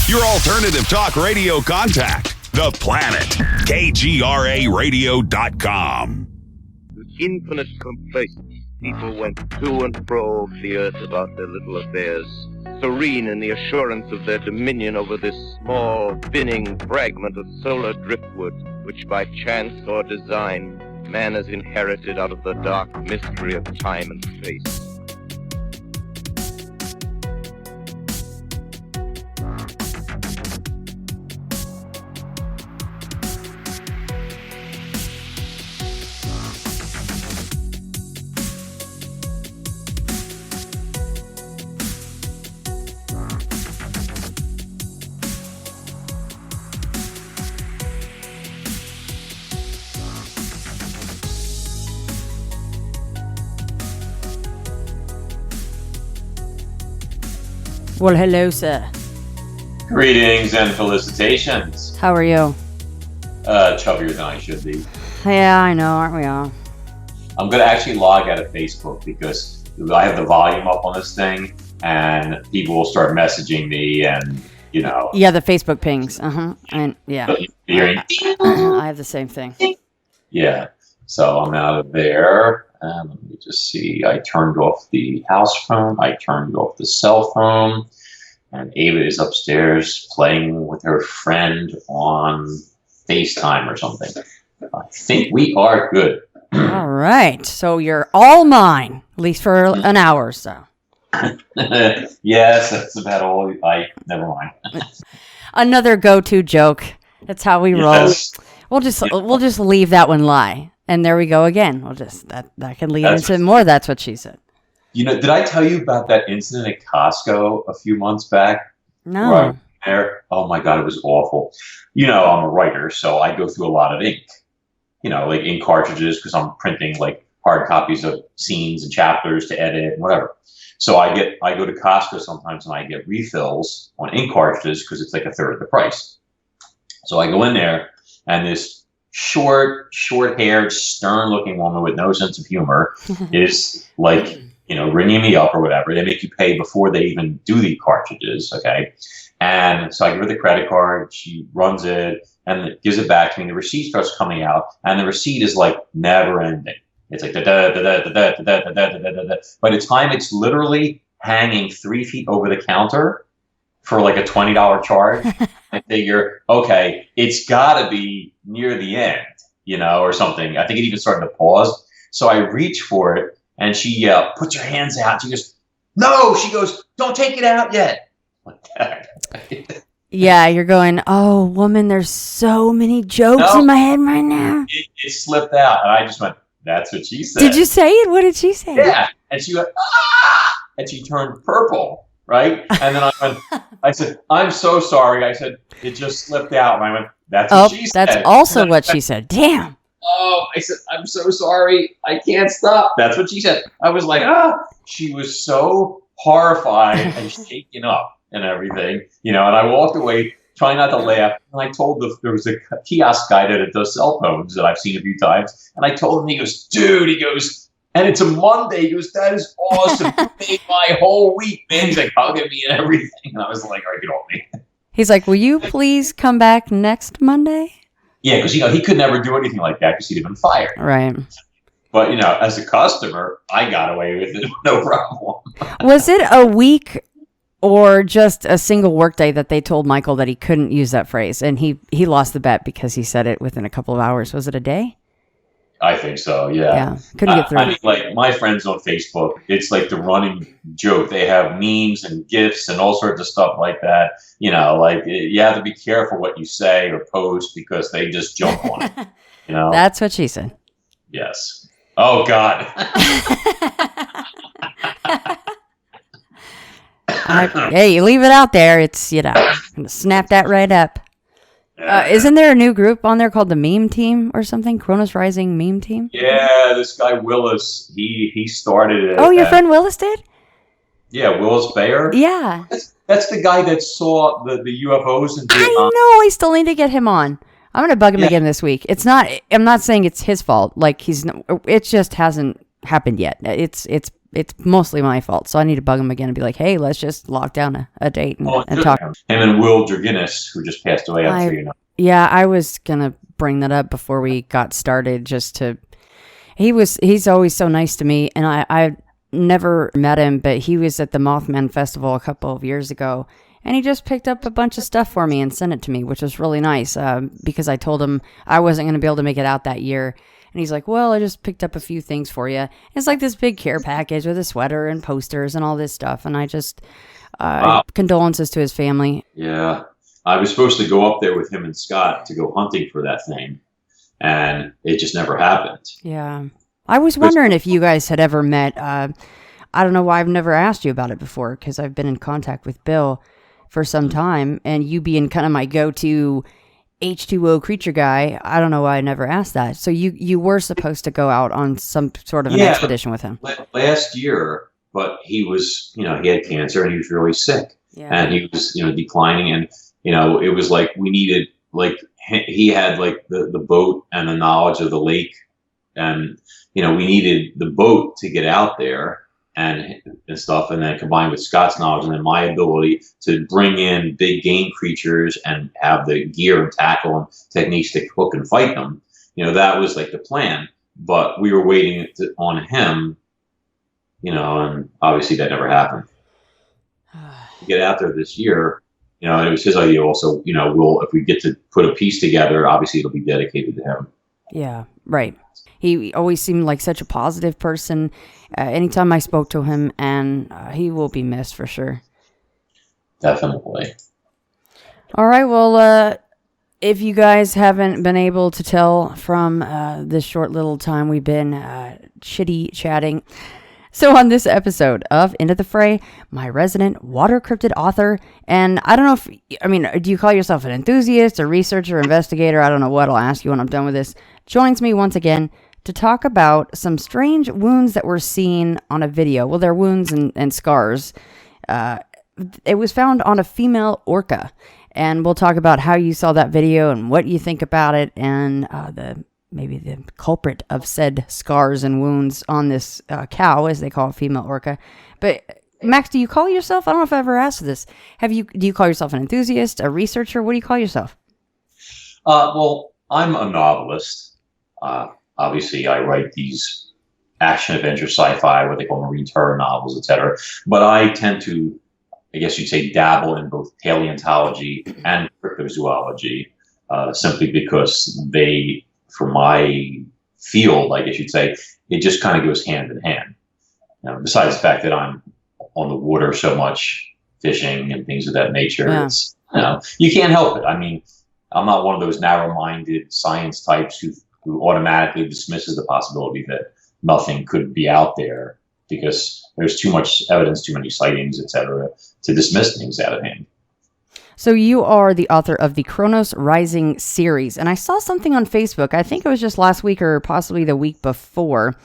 Your alternative talk radio contact. The Planet. KGRAradio.com. With infinite complacency, people went to and fro over the earth about their little affairs, serene in the assurance of their dominion over this small, spinning fragment of solar driftwood, which by chance or design, man has inherited out of the dark mystery of time and space. Well, hello, sir. Greetings and felicitations. How are you? Chubbier than I should be. Yeah, I know, aren't we all? I'm going to actually log out of Facebook because I have the volume up on this thing and people will start messaging me and, you know. Yeah, the Facebook pings. And yeah. Hearing. I have the same thing. Yeah. So I'm out of there. Let me just see. I turned off the house phone. I turned off the cell phone. And Ava is upstairs playing with her friend on FaceTime or something. I think we are good. All right. So you're all mine, at least for an hour or so. Yes, that's about all. Never mind. Another go-to joke. That's how we roll. Yes. We'll just leave that one lie. And there we go again. We'll just that can lead into more. That's what she said. You know, did I tell you about that incident at Costco a few months back? No. There. Oh my God, it was awful. You know, I'm a writer, so I go through a lot of ink. You know, like ink cartridges because I'm printing like hard copies of scenes and chapters to edit and whatever. So I go to Costco sometimes and I get refills on ink cartridges because it's like a third of the price. So I go in there and this short-haired, stern-looking woman with no sense of humor is like, you know, ringing me up or whatever. They make you pay before they even do the cartridges, okay? And so I give her the credit card. She runs it and gives it back to me. The receipt starts coming out, and the receipt is like never-ending. It's like da-da-da-da-da-da-da-da-da-da-da. By the time it's literally hanging 3 feet over the counter for like a $20 charge, I figure, okay, it's got to be near the end, you know, or something. I think it even started to pause. So I reach for it, and she puts her hands out. She goes, no, she goes, don't take it out yet. Like that. Yeah, you're going, oh, woman, there's so many jokes in my head right now. It slipped out, and I just went, that's what she said. Did you say it? What did she say? Yeah, and she went, ah! And she turned purple, right? And then I said, I'm so sorry. I said, it just slipped out. And I went, that's what she said. That's also what she said. Damn. Oh, I said, I'm so sorry. I can't stop. That's what she said. I was like, ah. She was so horrified and shaken up and everything, you know, and I walked away trying not to laugh. And I told there was a kiosk guy that does cell phones that I've seen a few times. And I told him, he goes, dude, he goes, and it's a Monday. He goes, that is awesome. You made my whole week, man. He's like hugging me and everything. And I was like, all right, get off me. He's like, will you please come back next Monday? Yeah, because, you know, he could never do anything like that because he'd have been fired. Right. But, you know, as a customer, I got away with it. No problem. Was it a week or just a single workday that they told Michael that he couldn't use that phrase? And he lost the bet because he said it within a couple of hours. Was it a day? I think so, yeah. Yeah, couldn't get through. I mean, like, my friends on Facebook, it's like the running joke. They have memes and GIFs and all sorts of stuff like that. You know, like, you have to be careful what you say or post because they just jump on it. You know? That's what she said. Yes. Oh, God. Hey, you leave it out there. It's, you know, I'm gonna snap that right up. Isn't there a new group on there called the Meme Team or something? Cronus Rising Meme Team? Yeah, this guy Willis, he started it. Oh, your friend Willis did? Yeah, Willis Bayer. Yeah. That's the guy that saw the UFOs in Vietnam. I know. I still need to get him on. I'm going to bug him again this week. I'm not saying it's his fault. Like it just hasn't happened yet. It's it's mostly my fault. So I need to bug him again and be like, hey, let's just lock down a date and talk. Him and Will Draginis, who just passed away. Yeah, I was going to bring that up before we got started he's always so nice to me. And I never met him, but he was at the Mothman Festival a couple of years ago. And he just picked up a bunch of stuff for me and sent it to me, which was really nice because I told him I wasn't going to be able to make it out that year. And he's like, well, I just picked up a few things for you. It's like this big care package with a sweater and posters and all this stuff. And I just, condolences to his family. Yeah. I was supposed to go up there with him and Scott to go hunting for that thing. And it just never happened. Yeah. I was wondering if you guys had ever met. I don't know why I've never asked you about it before because I've been in contact with Bill for some time. And you being kind of my go-to H2O creature guy, I don't know why I never asked that. So you were supposed to go out on some sort of an expedition with him. Last year, but he was, he had cancer and he was really sick. Yeah. And he was, declining. And, it was like we needed, like, he had, like, the boat and the knowledge of the lake. And, we needed the boat to get out there and stuff, and then combined with Scott's knowledge and then my ability to bring in big game creatures and have the gear and tackle and techniques to hook and fight them. That was like the plan, but we were waiting on him, and obviously that never happened. To get out there this year, and it was his idea also, if we get to put a piece together, obviously it'll be dedicated to him. Yeah, right. He always seemed like such a positive person. Anytime I spoke to him, and he will be missed for sure. Definitely. All right. Well, if you guys haven't been able to tell from this short little time we've been chitty-chatting. So on this episode of Into the Fray, my resident water cryptid author, and I don't know do you call yourself an enthusiast, a researcher, investigator? I don't know what I'll ask you when I'm done with this. Joins me once again to talk about some strange wounds that were seen on a video. Well, they're wounds and scars. It was found on a female orca. And we'll talk about how you saw that video and what you think about it and maybe the culprit of said scars and wounds on this cow, as they call a female orca. But Max, do you call yourself? I don't know if I ever asked this. Do you call yourself an enthusiast, a researcher? What do you call yourself? Well, I'm a novelist. Obviously, I write these action adventure sci-fi, what they call marine terror novels, etc. But I tend to, I guess you'd say, dabble in both paleontology and cryptozoology, simply because they, for my field, I guess you'd say, it just kind of goes hand in hand. Besides the fact that I'm on the water so much, fishing and things of that nature, yeah. It's, you can't help it. I mean, I'm not one of those narrow-minded science types who automatically dismisses the possibility that nothing could be out there because there's too much evidence, too many sightings, etc., to dismiss things out of hand. So you are the author of the Kronos Rising series, and I saw something on Facebook. I think it was just last week or possibly the week before,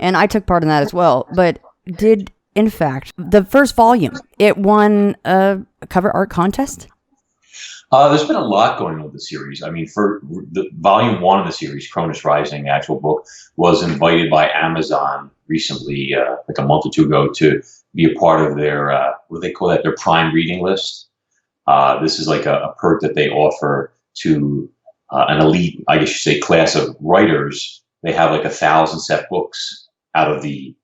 and I took part in that as well. But did, in fact, the first volume, it won a cover art contest? There's been a lot going on with the series. I mean, for the volume 1 of the series, Kronos Rising, the actual book, was invited by Amazon recently, like a month or two ago, to be a part of their, what do they call that, their Prime reading list. This is like a perk that they offer to an elite, I guess you say, class of writers. They have like 1,000 set books out of the,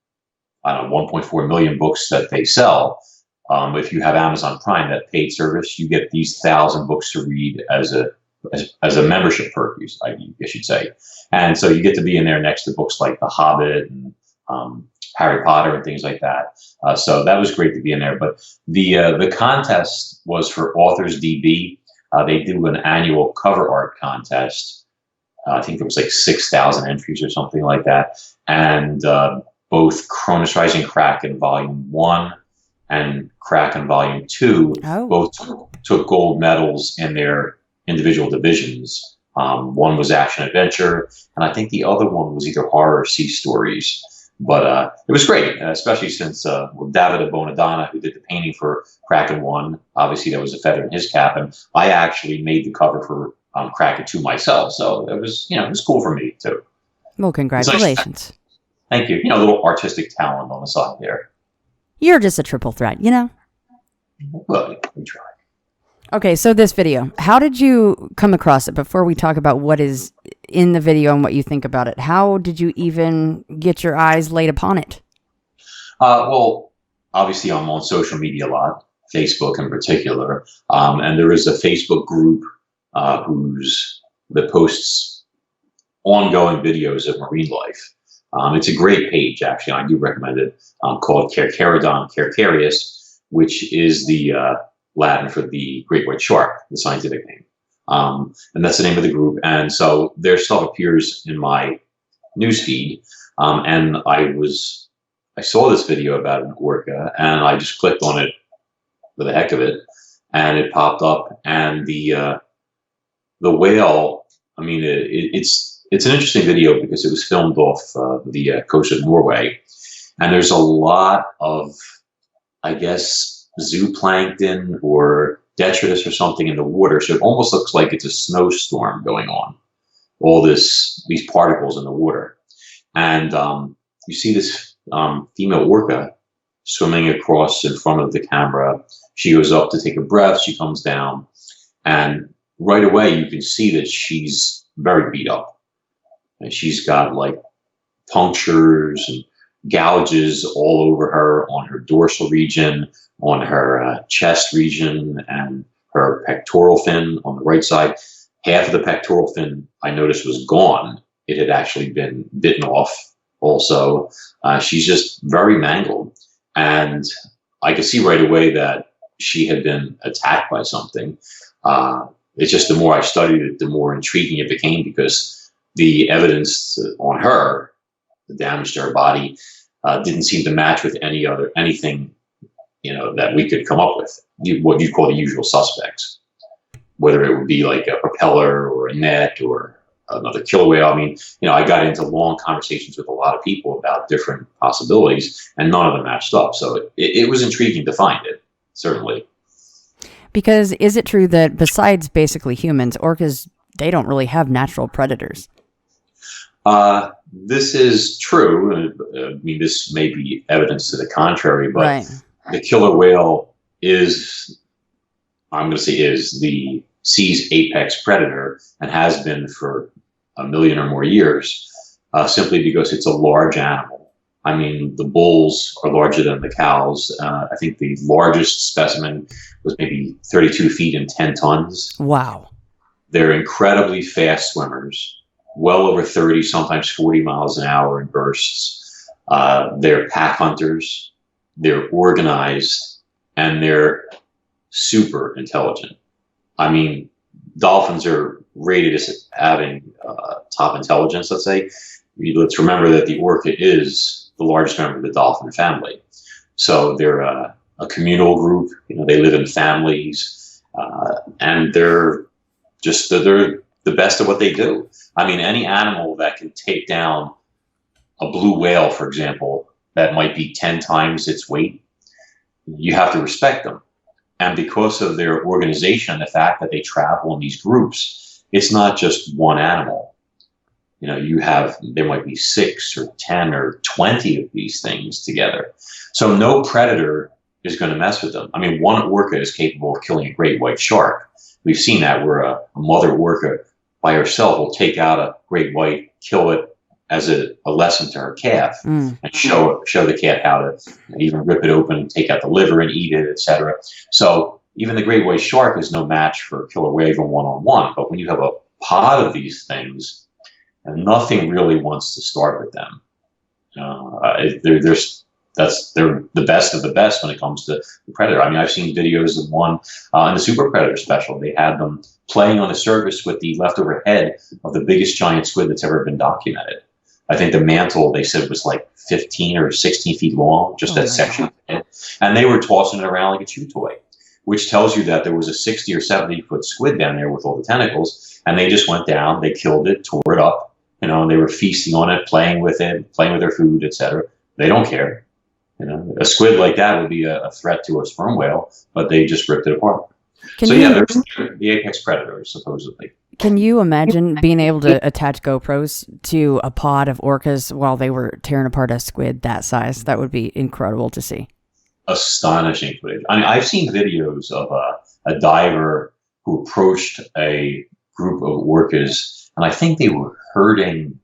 1.4 million books that they sell. If you have Amazon Prime, that paid service, you get these 1,000 books to read as a membership perk, I guess you'd say. And so you get to be in there next to books like The Hobbit and Harry Potter and things like that. So that was great to be in there. But the contest was for Authors DB. They do an annual cover art contest. I think there was like 6,000 entries or something like that. And both Kronos Rising Kraken Volume 1 and Kraken Volume 2 both took gold medals in their individual divisions. One was action adventure, and I think the other one was either horror or sea stories. But it was great, especially since Davide Bonadonna, who did the painting for Kraken 1, obviously that was a feather in his cap, and I actually made the cover for Kraken 2 myself. So it was, it was cool for me too. Well, congratulations. Thank you. You know, a little artistic talent on the side there. You're just a triple threat, you know? Well, we try. Okay, so this video, how did you come across it? Before we talk about what is in the video and what you think about it, how did you even get your eyes laid upon it? Well, obviously I'm on social media a lot, Facebook in particular, and there is a Facebook group that posts ongoing videos of marine life. It's a great page, actually. I do recommend it, called Carcharodon carcharias, which is the Latin for the great white shark, the scientific name. And that's the name of the group. And so their stuff appears in my newsfeed. And I saw this video about an orca, and I just clicked on it for the heck of it, and it popped up. And the whale, I mean, it's an interesting video because it was filmed off the coast of Norway, and there's a lot of, I guess, zooplankton or detritus or something in the water, so it almost looks like it's a snowstorm going on. All these particles in the water, and you see this female orca swimming across in front of the camera. She goes up to take a breath. She comes down, and right away you can see that she's very beat up, and she's got like punctures and gouges all over her, on her dorsal region, on her chest region, and her pectoral fin on the right side. Half of the pectoral fin I noticed was gone. It had actually been bitten off also. She's just very mangled, and I could see right away that she had been attacked by something. It's just the more I studied it, the more intriguing it became, because the evidence on her, the damage to her body, didn't seem to match with anything, you know, that we could come up with. What you'd call the usual suspects, whether it would be like a propeller or a net or another killer whale. I mean, you know, I got into long conversations with a lot of people about different possibilities, and none of them matched up. So it was intriguing to find it, certainly. Because is it true that besides basically humans, orcas, they don't really have natural predators? This is true. I mean, this may be evidence to the contrary, but right. The killer whale is, I'm going to say, is the sea's apex predator, and has been for 1 million or more years, simply because it's a large animal. I mean, the bulls are larger than the cows. I think the largest specimen was maybe 32 feet and 10 tons. Wow. They're incredibly fast swimmers, well over 30, sometimes 40 miles an hour in bursts. They're pack hunters, they're organized, and they're super intelligent. I mean, dolphins are rated as having top intelligence, let's say. Let's remember that the orca is the largest member of the dolphin family. So they're a communal group. You know, they live in families, and they're the best at what they do. I mean, any animal that can take down a blue whale, for example, that might be 10 times its weight, you have to respect them. And because of their organization, the fact that they travel in these groups, it's not just one animal. You know, there might be 6 or 10 or 20 of these things together. So no predator is going to mess with them. I mean, one orca is capable of killing a great white shark. We've seen that, where a mother orca by herself will take out a great white, kill it as a lesson to her calf, and show the calf how to even rip it open, take out the liver and eat it, etc. So even the great white shark is no match for a killer whale even one-on-one. But when you have a pod of these things, and nothing really wants to start with them. They're the best of the best when it comes to the predator. I mean, I've seen videos of one in the Super Predator special. They had them playing on the surface with the leftover head of the biggest giant squid that's ever been documented. I think the mantle, they said, was like 15 or 16 feet long, just that section. And they were tossing it around like a chew toy, which tells you that there was a 60 or 70 foot squid down there with all the tentacles, and they just went down, they killed it, tore it up, you know, and they were feasting on it, playing with their food, etc. They don't care. You know, a squid like that would be a threat to a sperm whale, but they just ripped it apart. Can So you there's the apex predators supposedly. can you imagine being able to attach GoPros to a pod of orcas while they were tearing apart a squid that size? That would be incredible to see. Astonishing footage. I mean, I've seen videos of a diver who approached a group of orcas, and I think they were herding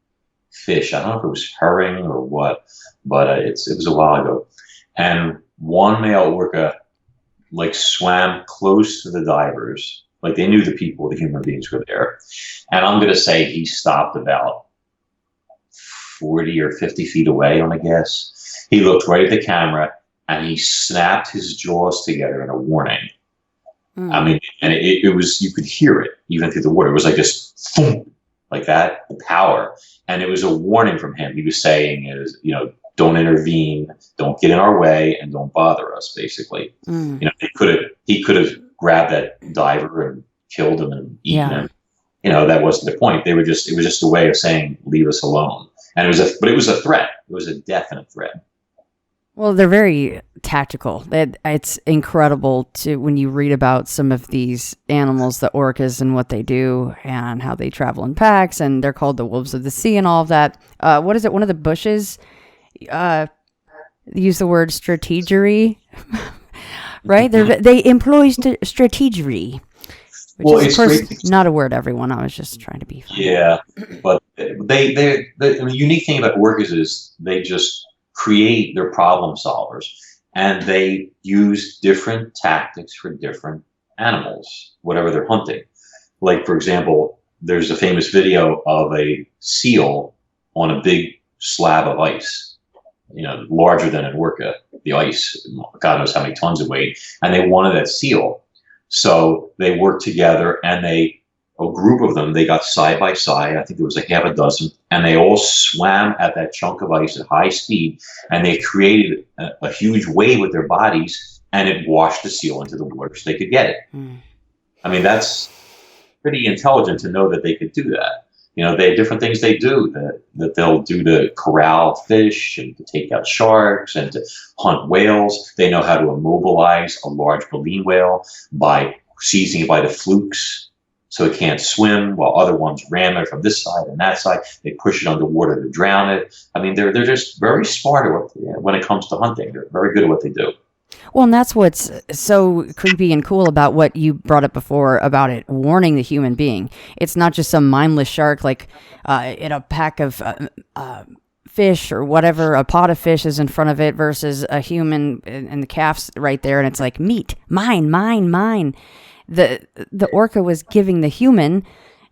fish. I don't know if it was herring or what, but it was a while ago. And one male orca like swam close to the divers, like they knew the human beings were there. And I'm going to say he stopped about 40 or 50 feet away on a guess. He looked right at the camera and he snapped his jaws together in a warning. I mean, and it was, you could hear it even through the water. It was like just boom, like that, the power. And it was a warning from him. He was saying, don't intervene, don't get in our way, and don't bother us, basically. He could have grabbed that diver and killed him and eaten him. That wasn't the point. It was just a way of saying, leave us alone. And it was a threat. It was a definite threat. Well, they're very tactical. It's incredible when you read about some of these animals, the orcas, and what they do and how they travel in packs, and they're called the wolves of the sea and all of that. What is it? One of the bushes use the word strategery, right? They employ strategery, which is, of course, not a word, everyone. I was just trying to be funny. Yeah, but the unique thing about orcas is they just create their problem solvers, and they use different tactics for different animals, whatever they're hunting. Like, for example, there's a famous video of a seal on a big slab of ice, larger than an orca. The ice, God knows how many tons of weight, and they wanted that seal. So they worked together, and a group of them, they got side by side. I think there was like half a dozen, and they all swam at that chunk of ice at high speed, and they created a huge wave with their bodies, and it washed the seal into the water so they could get it. I mean, that's pretty intelligent to know that they could do that. They have different things they do that they'll do to corral fish and to take out sharks and to hunt whales. They know how to immobilize a large baleen whale by seizing it by the flukes so it can't swim, while other ones ram it from this side and that side. They push it underwater to drown it. I mean, they're just very smart when it comes to hunting. They're very good at what they do. Well, and that's what's so creepy and cool about what you brought up before about it warning the human being. It's not just some mindless shark like in a pack of fish or whatever, a pot of fish is in front of it versus a human and the calf's right there, and it's like, meat, mine. The orca was giving the human,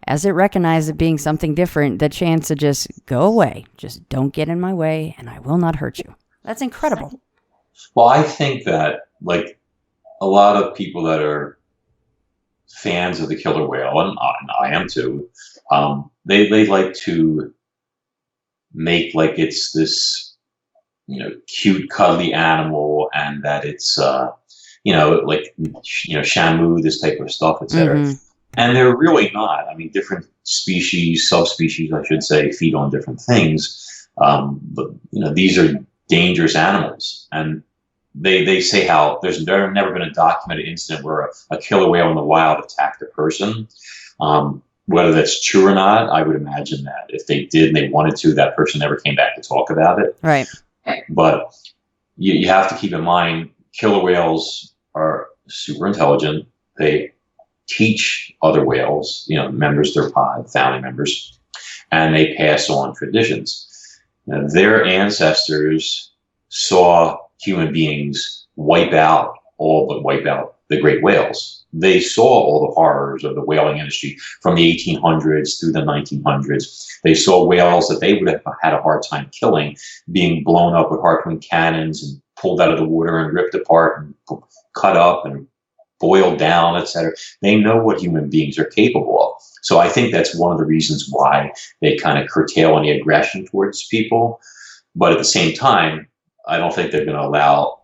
as it recognized it being something different, the chance to just go away. Just don't get in my way, and I will not hurt you. That's incredible. Well, I think that, like, a lot of people that are fans of the killer whale, and I am too, they like to make like it's this, cute, cuddly animal, and that it's, Shamu, this type of stuff, etc. Mm-hmm. And they're really not. I mean, different species, subspecies, I should say, feed on different things. But these are dangerous animals, and they say how there's never been a documented incident where a killer whale in the wild attacked a person. Whether that's true or not, I would imagine that if they did and they wanted to, that person never came back to talk about it. Right. But you have to keep in mind, killer whales are super intelligent. They teach other whales, members of their pod, family members, and they pass on traditions. Their ancestors saw human beings wipe out the great whales. They saw all the horrors of the whaling industry from the 1800s through the 1900s. They saw whales that they would have had a hard time killing being blown up with harpoon cannons and pulled out of the water and ripped apart and cut up and boiled down, etc. They know what human beings are capable of. So I think that's one of the reasons why they kind of curtail any aggression towards people. But at the same time, I don't think they're going to allow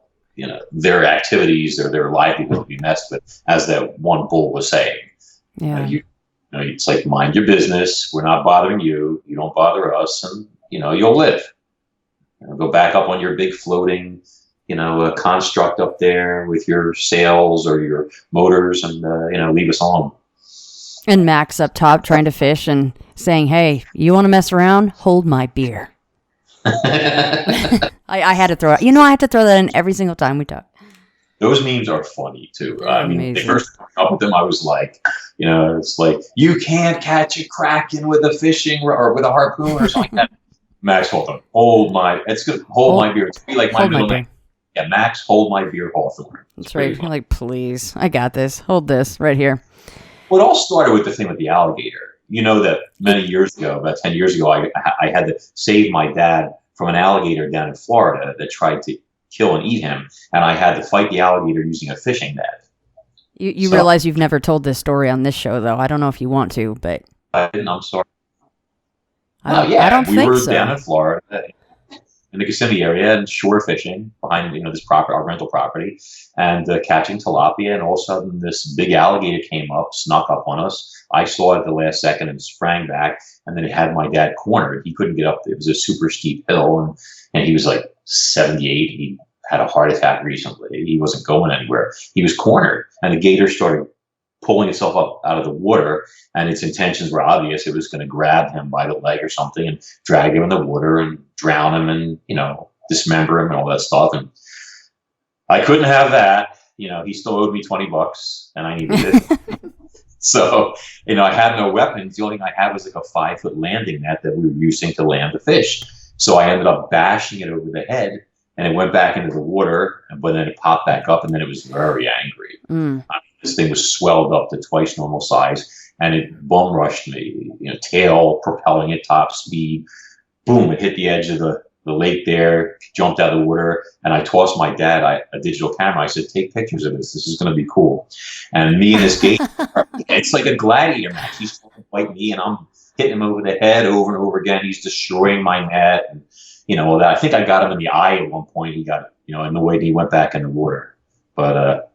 their activities or their livelihood to be messed with, as that one bull was saying. Yeah. It's like, mind your business. We're not bothering you. You don't bother us, and you'll live. Go back up on your big floating construct up there with your sails or your motors and, leave us alone. And Max up top trying to fish and saying, hey, you want to mess around? Hold my beer. I had to throw it. I had to throw that in every single time we talk. Those memes are funny too. Amazing. The first time I came up with them, I was like, it's like, you can't catch a kraken with a fishing or with a harpoon or something like that. Max Hawthorne, it's good. Hold my beer. It's be like my middle name. Yeah, Max, hold my beer, Hawthorne. That's right. You're like, please, I got this. Hold this right here. Well, it all started with the thing with the alligator. You know that many years ago, about 10 years ago, I had to save my dad from an alligator down in Florida that tried to kill and eat him, and I had to fight the alligator using a fishing net. You realize you've never told this story on this show, though. I don't know if you want to, but I didn't. I'm sorry. I don't think so. We were down in Florida in the Kissimmee area and shore fishing behind this property, our rental property, and catching tilapia. And all of a sudden, this big alligator came up, snuck up on us. I saw it at the last second and sprang back, and then it had my dad cornered. He couldn't get up. It was a super steep hill, and he was like 78. He had a heart attack recently. He wasn't going anywhere. He was cornered, and the gator started pulling itself up out of the water, and its intentions were obvious. It was going to grab him by the leg or something and drag him in the water and drown him and, dismember him and all that stuff. And I couldn't have that. He still owed me $20 and I needed it. So, I had no weapons. The only thing I had was like a 5-foot landing net that we were using to land the fish. So I ended up bashing it over the head, and it went back into the water, but then it popped back up, and then it was very angry. This thing was swelled up to twice normal size, and it bum rushed me, tail propelling it top speed. Boom, it hit the edge of the lake there, jumped out of the water, and I tossed my dad a digital camera. I said, take pictures of this. This is going to be cool. And me and this gator, it's like a gladiator match. He's trying to fight me, and I'm hitting him over the head over and over again. He's destroying my net. And, all that. I think I got him in the eye at one point. He got, annoyed, and he went back in the water. But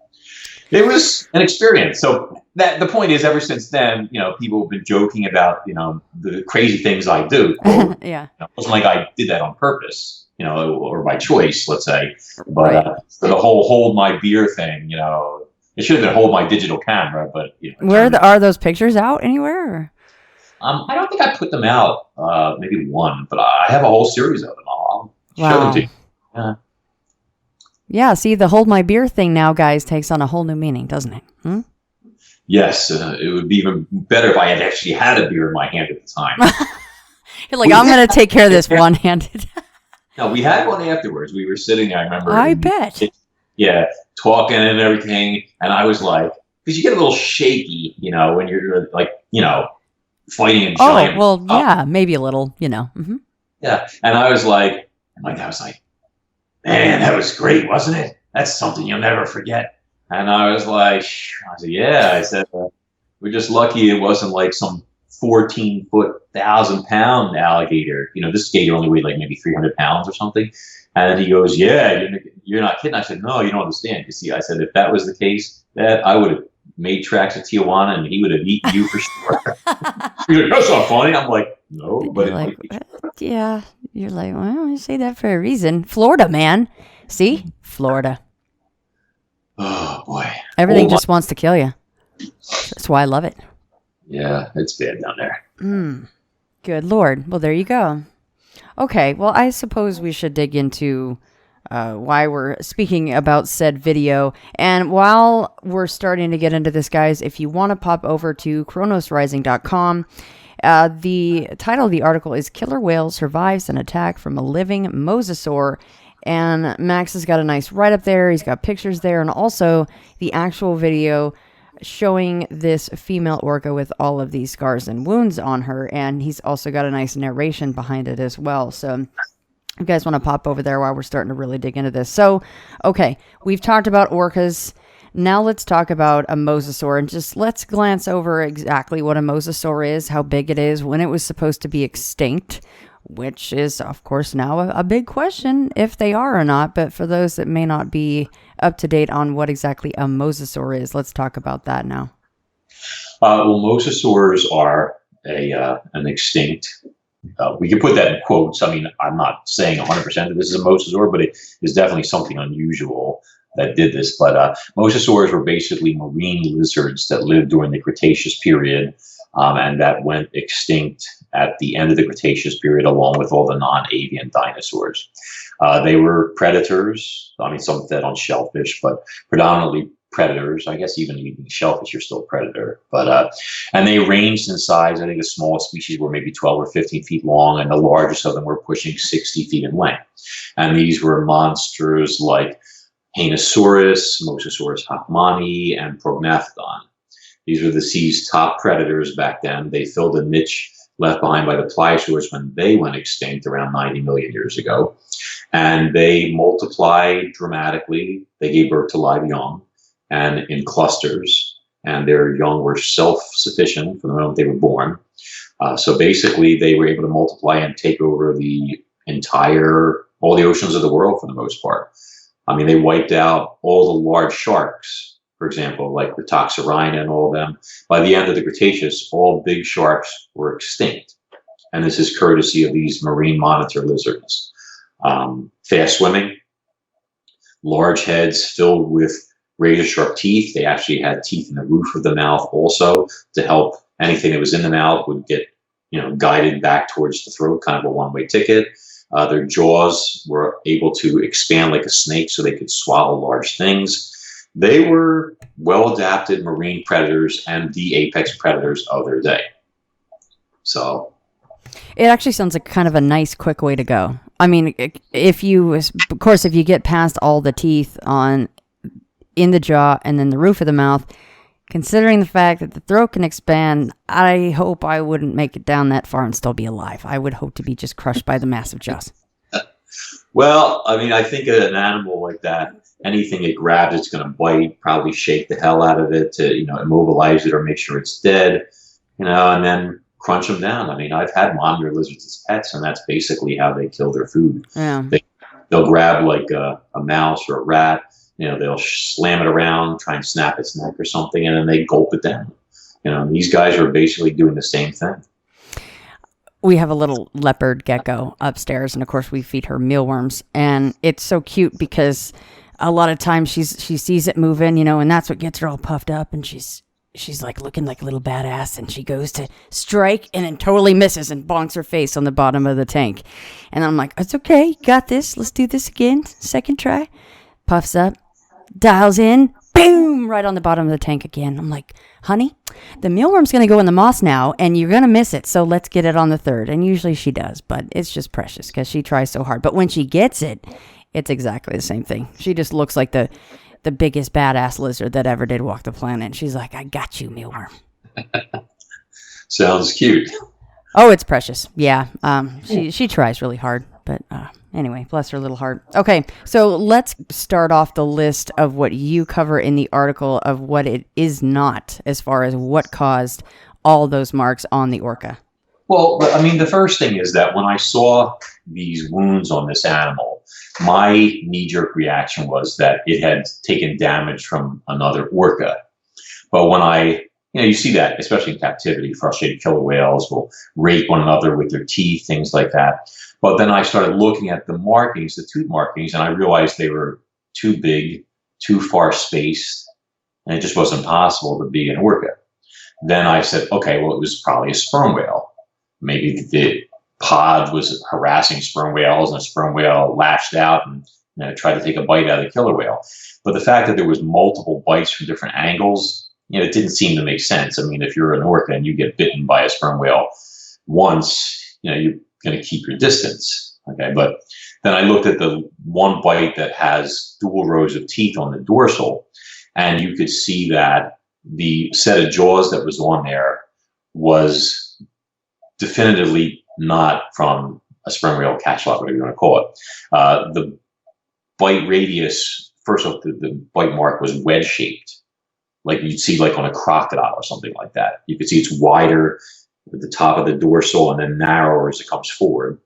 it was an experience. So the point is, ever since then, people have been joking about, the crazy things I do. Yeah. It wasn't like I did that on purpose, or by choice, let's say. But the whole hold my beer thing, it should have been hold my digital camera. But are those pictures out anywhere? Or? I don't think I put them out. Maybe one, but I have a whole series of them. I'll show them to you. Yeah, see, the hold my beer thing now, guys, takes on a whole new meaning, doesn't it? Yes, it would be even better if I had actually had a beer in my hand at the time. You're like, I'm going to take care of this one-handed. No, we had one afterwards. We were sitting there, I remember. I bet. Yeah, talking and everything, and I was like, because you get a little shaky, when you're like, fighting a giant. Oh, well, yeah, maybe a little, Mm-hmm. Yeah, and I was like, and my dad was like, man, that was great, wasn't it? That's something you'll never forget. And I was like, yeah. I said, we're just lucky it wasn't like some 14-foot, 1,000-pound alligator. This gator only weighed like maybe 300 pounds or something. And then he goes, yeah, you're not kidding. I said, no, you don't understand. You see, I said, if that was the case, that I would have made tracks at Tijuana and he would have eaten you for sure. You're like, that's not funny. I'm like, no, but you're like, yeah. You're like, well, I say that for a reason. Florida, man. See? Florida. Oh, boy. Everything just wants to kill you. That's why I love it. Yeah, it's bad down there. Good Lord. Well, there you go. Okay, well, I suppose we should dig into why we're speaking about said video. And while we're starting to get into this, guys, if you want to pop over to chronosrising.com, the title of the article is Killer Whale Survives an Attack from a Living Mosasaur. And Max has got a nice write-up there. He's got pictures there, and also the actual video showing this female orca with all of these scars and wounds on her. And he's also got a nice narration behind it as well. So you guys want to pop over there while we're starting to really dig into this. So, okay, we've talked about orcas. Now let's talk about a mosasaur, and just let's glance over exactly what a mosasaur is, how big it is, when it was supposed to be extinct, which is, of course, now a big question if they are or not. But for those that may not be up to date on what exactly a mosasaur is, let's talk about that now. Well, mosasaurs are an extinct We can put that in quotes. I mean, I'm not saying 100% that this is a mosasaur, but it is definitely something unusual that did this. But mosasaurs were basically marine lizards that lived during the Cretaceous period, and that went extinct at the end of the Cretaceous period, along with all the non-avian dinosaurs. They were predators. I mean, some fed on shellfish, but predominantly predators. I guess even eating shellfish, you're still a predator. But and they ranged in size. I think the smallest species were maybe 12 or 15 feet long, and the largest of them were pushing 60 feet in length. And these were monsters like Hanosaurus, Mosasaurus hoffmanni, and Prognathodon. These were the sea's top predators back then. They filled a niche left behind by the pliosaurs when they went extinct around 90 million years ago. And they multiplied dramatically. They gave birth to live young and in clusters. And their young were self-sufficient from the moment they were born. So basically, they were able to multiply and take over all the oceans of the world for the most part. I mean, they wiped out all the large sharks, for example, like the Toxorina and all of them. By the end of the Cretaceous, all big sharks were extinct. And this is courtesy of these marine monitor lizards. Fast swimming, large heads filled with razor-sharp teeth. They actually had teeth in the roof of the mouth also to help anything that was in the mouth would get, guided back towards the throat, kind of a one-way ticket. Their jaws were able to expand like a snake so they could swallow large things. They were well-adapted marine predators and the apex predators of their day. So it actually sounds like kind of a nice, quick way to go. I mean, if you get past all the teeth in the jaw and then the roof of the mouth, considering the fact that the throat can expand, I hope I wouldn't make it down that far and still be alive. I would hope to be just crushed by the massive jaws. Well, I mean, I think an animal like that, anything it grabs, it's going to bite, probably shake the hell out of it to, immobilize it or make sure it's dead, and then crunch them down. I mean, I've had monitor lizards as pets, and that's basically how they kill their food. Yeah. They'll grab like a mouse or a rat, they'll slam it around, try and snap its neck or something, and then they gulp it down. These guys are basically doing the same thing. We have a little leopard gecko upstairs, and of course we feed her mealworms, and it's so cute because a lot of times she sees it moving, and that's what gets her all puffed up, and she's like looking like a little badass, and she goes to strike and then totally misses and bonks her face on the bottom of the tank. And I'm like, it's okay, you got this, let's do this again, second try. Puffs up, dials in, boom, right on the bottom of the tank again. I'm like, honey, the mealworm's going to go in the moss now, and you're going to miss it, so let's get it on the third. And usually she does, but it's just precious because she tries so hard. But when she gets it, it's exactly the same thing. She just looks like the biggest badass lizard that ever did walk the planet. She's like, I got you, mealworm. Sounds cute. Oh, it's precious. Yeah. She tries really hard, but anyway, bless her little heart. Okay, so let's start off the list of what you cover in the article of what it is not, as far as what caused all those marks on the orca. Well, I mean, the first thing is that when I saw these wounds on this animal, my knee-jerk reaction was that it had taken damage from another orca. But when you see that, especially in captivity, frustrated killer whales will rake one another with their teeth, things like that. But then I started looking at the markings, the tooth markings, and I realized they were too big, too far spaced, and it just wasn't possible to be an orca. Then I said, okay, well, it was probably a sperm whale. Maybe the pod was harassing sperm whales, and a sperm whale lashed out and tried to take a bite out of the killer whale. But the fact that there was multiple bites from different angles, it didn't seem to make sense. I mean, if you're an orca and you get bitten by a sperm whale once, you're going to keep your distance. Okay, but then I looked at the one bite that has dual rows of teeth on the dorsal, and you could see that the set of jaws that was on there was definitively not from a sperm whale cachalot, whatever you want to call it. The bite radius, first off, the bite mark was wedge-shaped, like you'd see like on a crocodile or something like that. You could see it's wider at the top of the dorsal and then narrower as it comes forward.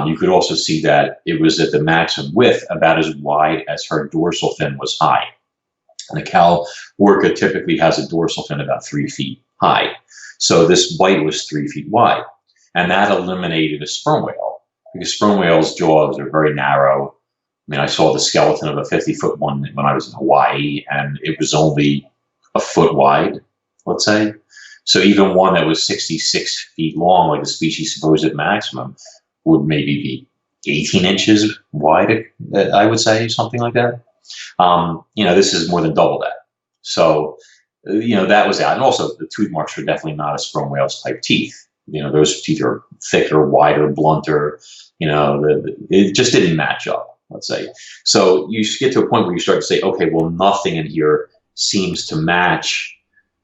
You could also see that it was at the maximum width about as wide as her dorsal fin was high. And a cow orca typically has a dorsal fin about 3 feet high. So this bite was 3 feet wide. And that eliminated a sperm whale, because sperm whales' jaws are very narrow. I mean, I saw the skeleton of a 50-foot one when I was in Hawaii, and it was only a foot wide, let's say. So even one that was 66 feet long, like the species supposed maximum, would maybe be 18 inches wide, I would say, something like that. This is more than double that. So, that was out. And also the tooth marks were definitely not a sperm whale's type teeth. Those teeth are thicker, wider, blunter. It just didn't match up, let's say. So you get to a point where you start to say, okay, well, nothing in here seems to match,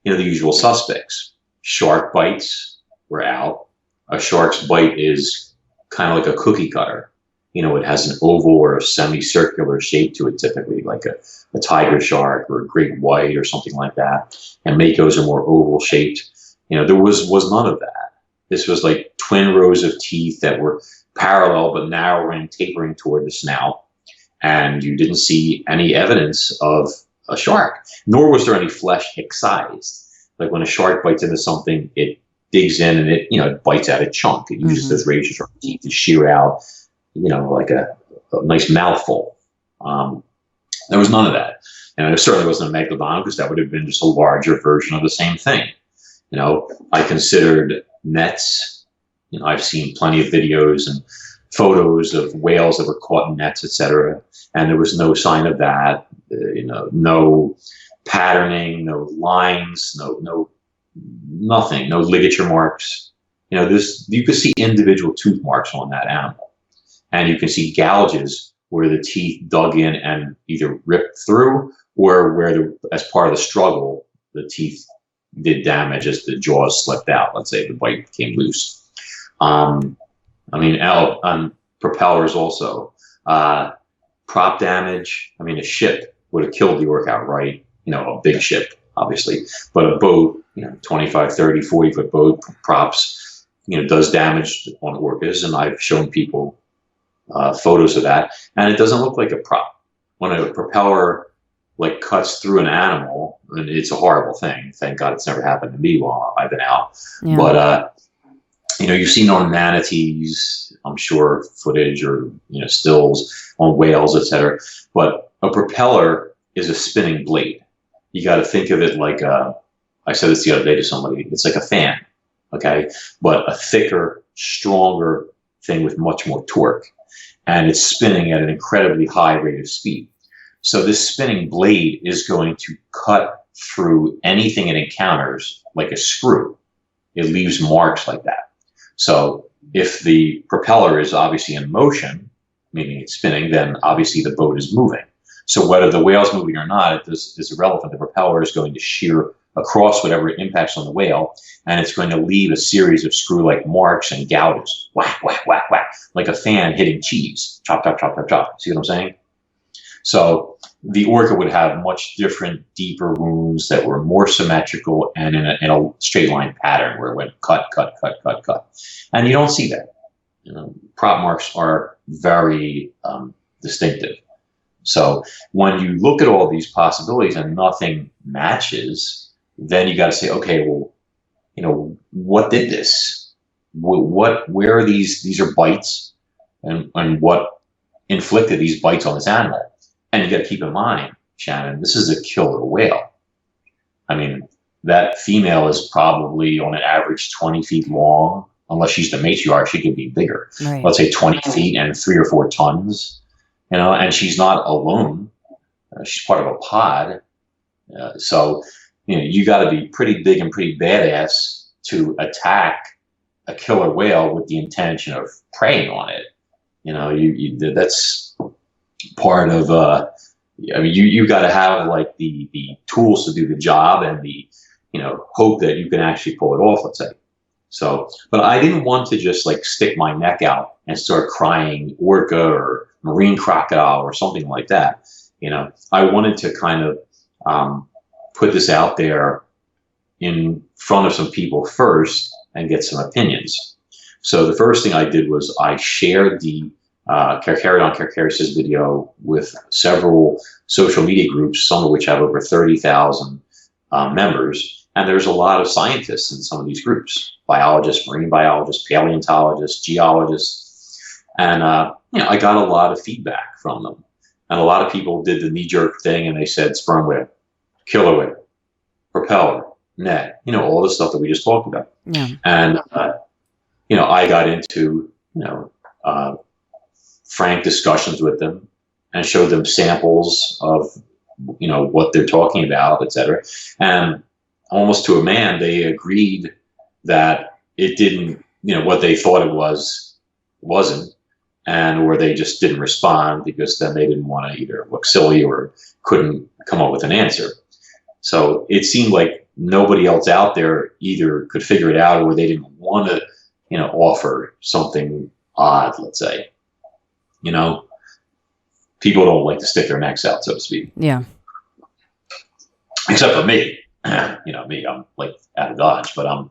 the usual suspects. Shark bites were out. A shark's bite is kind of like a cookie cutter. It has an oval or a semicircular shape to it, typically, like a tiger shark or a great white or something like that. And makos are more oval shaped. There was none of that. This was like twin rows of teeth that were parallel but narrowing, tapering toward the snout. And you didn't see any evidence of a shark, nor was there any flesh excised. Like when a shark bites into something, it digs in and it bites out a chunk. It uses those razor sharp teeth to shear out, like a nice mouthful. There was none of that. And it certainly wasn't a megalodon, because that would have been just a larger version of the same thing. I considered nets. I've seen plenty of videos and photos of whales that were caught in nets, etc. And there was no sign of that. No patterning, no lines, no nothing, no ligature marks. You could see individual tooth marks on that animal, and you can see gouges where the teeth dug in and either ripped through, or where as part of the struggle, the teeth did damage as the jaws slipped out. Let's say the bite came loose. Propellers also. Prop damage. A ship would have killed the orca outright. A big ship, obviously. But a boat, 25, 30, 40-foot boat, props, does damage on orcas. And I've shown people photos of that. And it doesn't look like a prop. When a propeller cuts through an animal, and it's a horrible thing. Thank God it's never happened to me while I've been out. Yeah. But, you've seen on manatees, I'm sure, footage or, stills on whales, etc. But a propeller is a spinning blade. You got to think of it like I said this the other day to somebody, it's like a fan, okay? But a thicker, stronger thing with much more torque. And it's spinning at an incredibly high rate of speed. So this spinning blade is going to cut through anything it encounters like a screw. It leaves marks like that. So if the propeller is obviously in motion, meaning it's spinning, then obviously the boat is moving. So whether the whale's moving or not is irrelevant. The propeller is going to shear across whatever it impacts on the whale, and it's going to leave a series of screw-like marks and gouges. Whack, whack, whack, whack, like a fan hitting cheese. Chop, chop, chop, chop, chop. See what I'm saying? So the orca would have much different, deeper wounds that were more symmetrical and in a straight line pattern where it went cut, cut, cut, cut, cut. And you don't see that. Prop marks are very distinctive. So when you look at all these possibilities and nothing matches, then you got to say, okay, well, what did this? Where are these? These are bites, and what inflicted these bites on this animal? And you got to keep in mind, Shannon, this is a killer whale. That female is probably on an average 20 feet long. Unless she's the matriarch, she could be bigger. Right. Let's say 20 feet and 3 or 4 tons. And she's not alone. She's part of a pod. So you got to be pretty big and pretty badass to attack a killer whale with the intention of preying on it. That's part of, you got to have like the tools to do the job and the, hope that you can actually pull it off, let's say. So, but I didn't want to just like stick my neck out and start crying orca or marine crocodile or something like that. I wanted to kind of put this out there in front of some people first and get some opinions. So the first thing I did was I shared the Carcharodon carcharias video with several social media groups, some of which have over 30,000 members. And there's a lot of scientists in some of these groups, biologists, marine biologists, paleontologists, geologists. And, I got a lot of feedback from them. And a lot of people did the knee-jerk thing, and they said sperm whale, killer whale, propeller, net, all the stuff that we just talked about. Yeah. And, I got into, frank discussions with them and showed them samples of, what they're talking about, et cetera. And almost to a man, they agreed that it didn't, what they thought it wasn't, or they just didn't respond because then they didn't want to either look silly or couldn't come up with an answer. So it seemed like nobody else out there either could figure it out or they didn't want to, offer something odd, let's say. People don't like to stick their necks out, so to speak. Yeah. Except for me. Me, I'm like out of dodge. But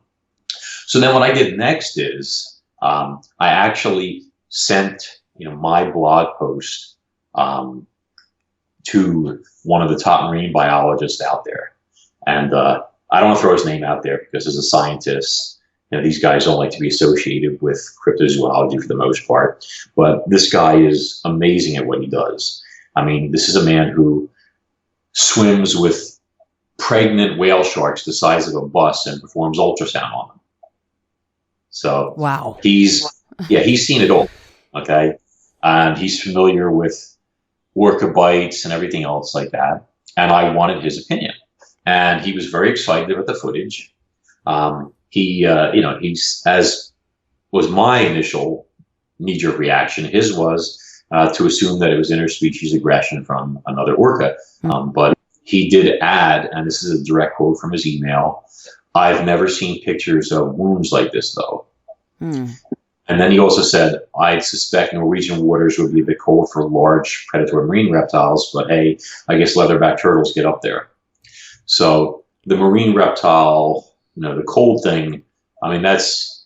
so then what I did next is I actually sent my blog post to one of the top marine biologists out there, and I don't want to throw his name out there because as a scientist, these guys don't like to be associated with cryptozoology for the most part. But this guy is amazing at what he does. I mean, this is a man who swims with pregnant whale sharks the size of a bus and performs ultrasound on them. So wow, he's seen it all. Okay, and he's familiar with orca bites and everything else like that. And I wanted his opinion, and he was very excited about the footage. He's as was my initial knee-jerk reaction. His was to assume that it was interspecies aggression from another orca. But he did add, and this is a direct quote from his email, "I've never seen pictures of wounds like this, though." And then he also said, "I suspect Norwegian waters would be a bit cold for large predatory marine reptiles, but hey, I guess leatherback turtles get up there." So the marine reptile, the cold thing, I mean, that's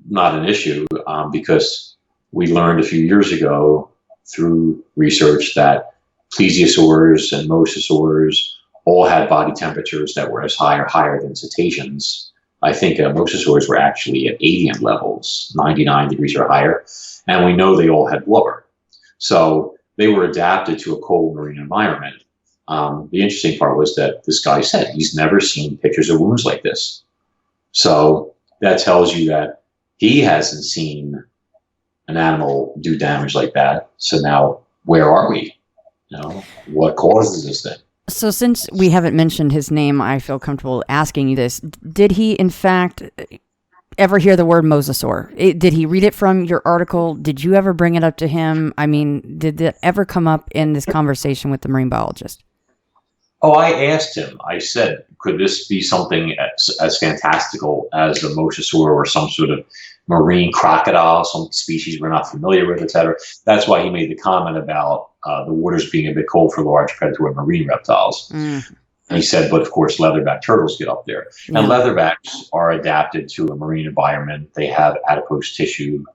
not an issue because we learned a few years ago through research that plesiosaurs and mosasaurs all had body temperatures that were as high or higher than cetaceans. I think mosasaurs were actually at avian levels, 99 degrees or higher, and we know they all had blubber. So they were adapted to a cold marine environment. The interesting part was that this guy said he's never seen pictures of wounds like this. So that tells you that he hasn't seen an animal do damage like that. So now where are we? What causes this thing? So since we haven't mentioned his name, I feel comfortable asking you this. Did he, in fact, ever hear the word mosasaur? Did he read it from your article? Did you ever bring it up to him? I mean, did that ever come up in this conversation with the marine biologist? Oh, I asked him. I said, could this be something as fantastical as a mosasaur or some sort of marine crocodile, some species we're not familiar with, et cetera? That's why he made the comment about the waters being a bit cold for large predatory marine reptiles. And he said, but of course, leatherback turtles get up there. Yeah. And leatherbacks are adapted to a marine environment. They have adipose tissue,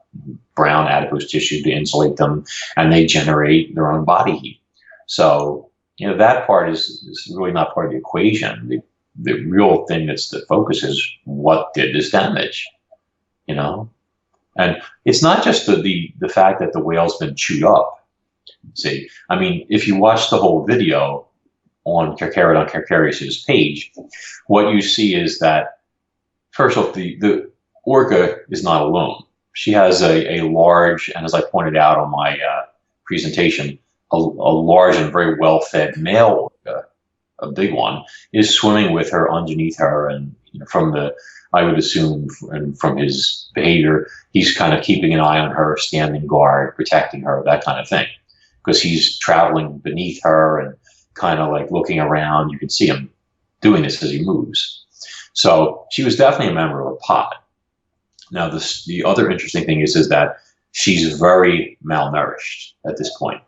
brown adipose tissue to insulate them, and they generate their own body heat. So, that part is really not part of the equation. The real thing that's the focus is what did this damage, And it's not just the fact that the whale's been chewed up. See, I mean, if you watch the whole video on Carcarius's page, what you see is that, first off, the orca is not alone. She has a large, and as I pointed out on my presentation, a large and very well-fed male orca, a big one, is swimming with her underneath her, and I would assume, and from his behavior, he's kind of keeping an eye on her, standing guard, protecting her, that kind of thing, because he's traveling beneath her and kind of like looking around. You can see him doing this as he moves. So she was definitely a member of a pod. Now, the other interesting thing is that she's very malnourished at this point.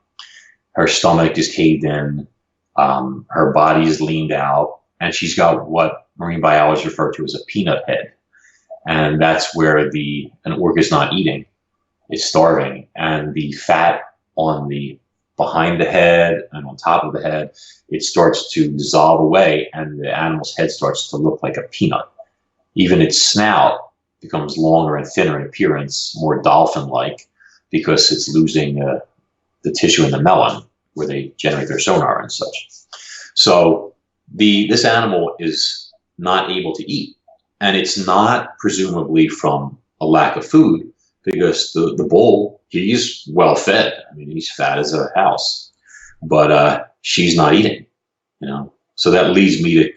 Her stomach is caved in, her body is leaned out, and she's got what marine biologists refer to as a peanut head. And that's where an orca is not eating, it's starving, and the fat on the behind the head and on top of the head, it starts to dissolve away, and the animal's head starts to look like a peanut. Even its snout becomes longer and thinner in appearance, more dolphin-like, because it's losing the tissue in the melon where they generate their sonar and such. So this animal is not able to eat, and it's not presumably from a lack of food, because the bull, he's well fed. I mean, he's fat as a house, but she's not eating. So that leads me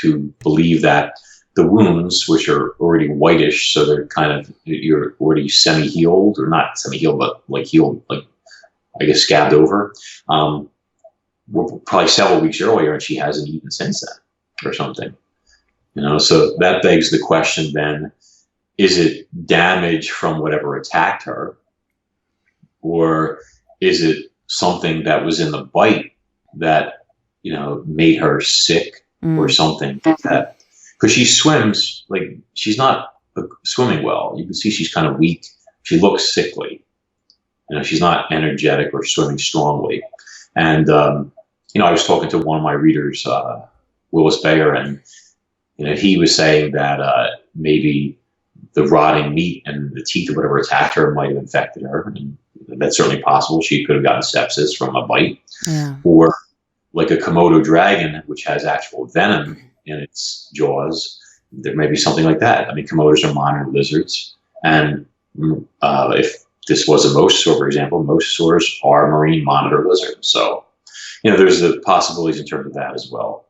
to believe that the wounds, which are already whitish, so they're you're already semi-healed, or not semi-healed, but like healed, like I guess scabbed over, were probably several weeks earlier, and she hasn't eaten since then, or something. So that begs the question then: is it damage from whatever attacked her, or is it something that was in the bite that made her sick or something like that? Because she swims, like, she's not swimming well. You can see she's kind of weak. She looks sickly. She's not energetic or swimming strongly. And, I was talking to one of my readers, Willis Bayer, and, he was saying that maybe the rotting meat and the teeth or whatever attacked her might have infected her. And that's certainly possible. She could have gotten sepsis from a bite. Yeah. Or like a Komodo dragon, which has actual venom in its jaws, there may be something like that. I mean, Komodos are monitor lizards, and if this was a mosasaur, for example, mosasaurs are marine monitor lizards. So, there's the possibilities in terms of that as well.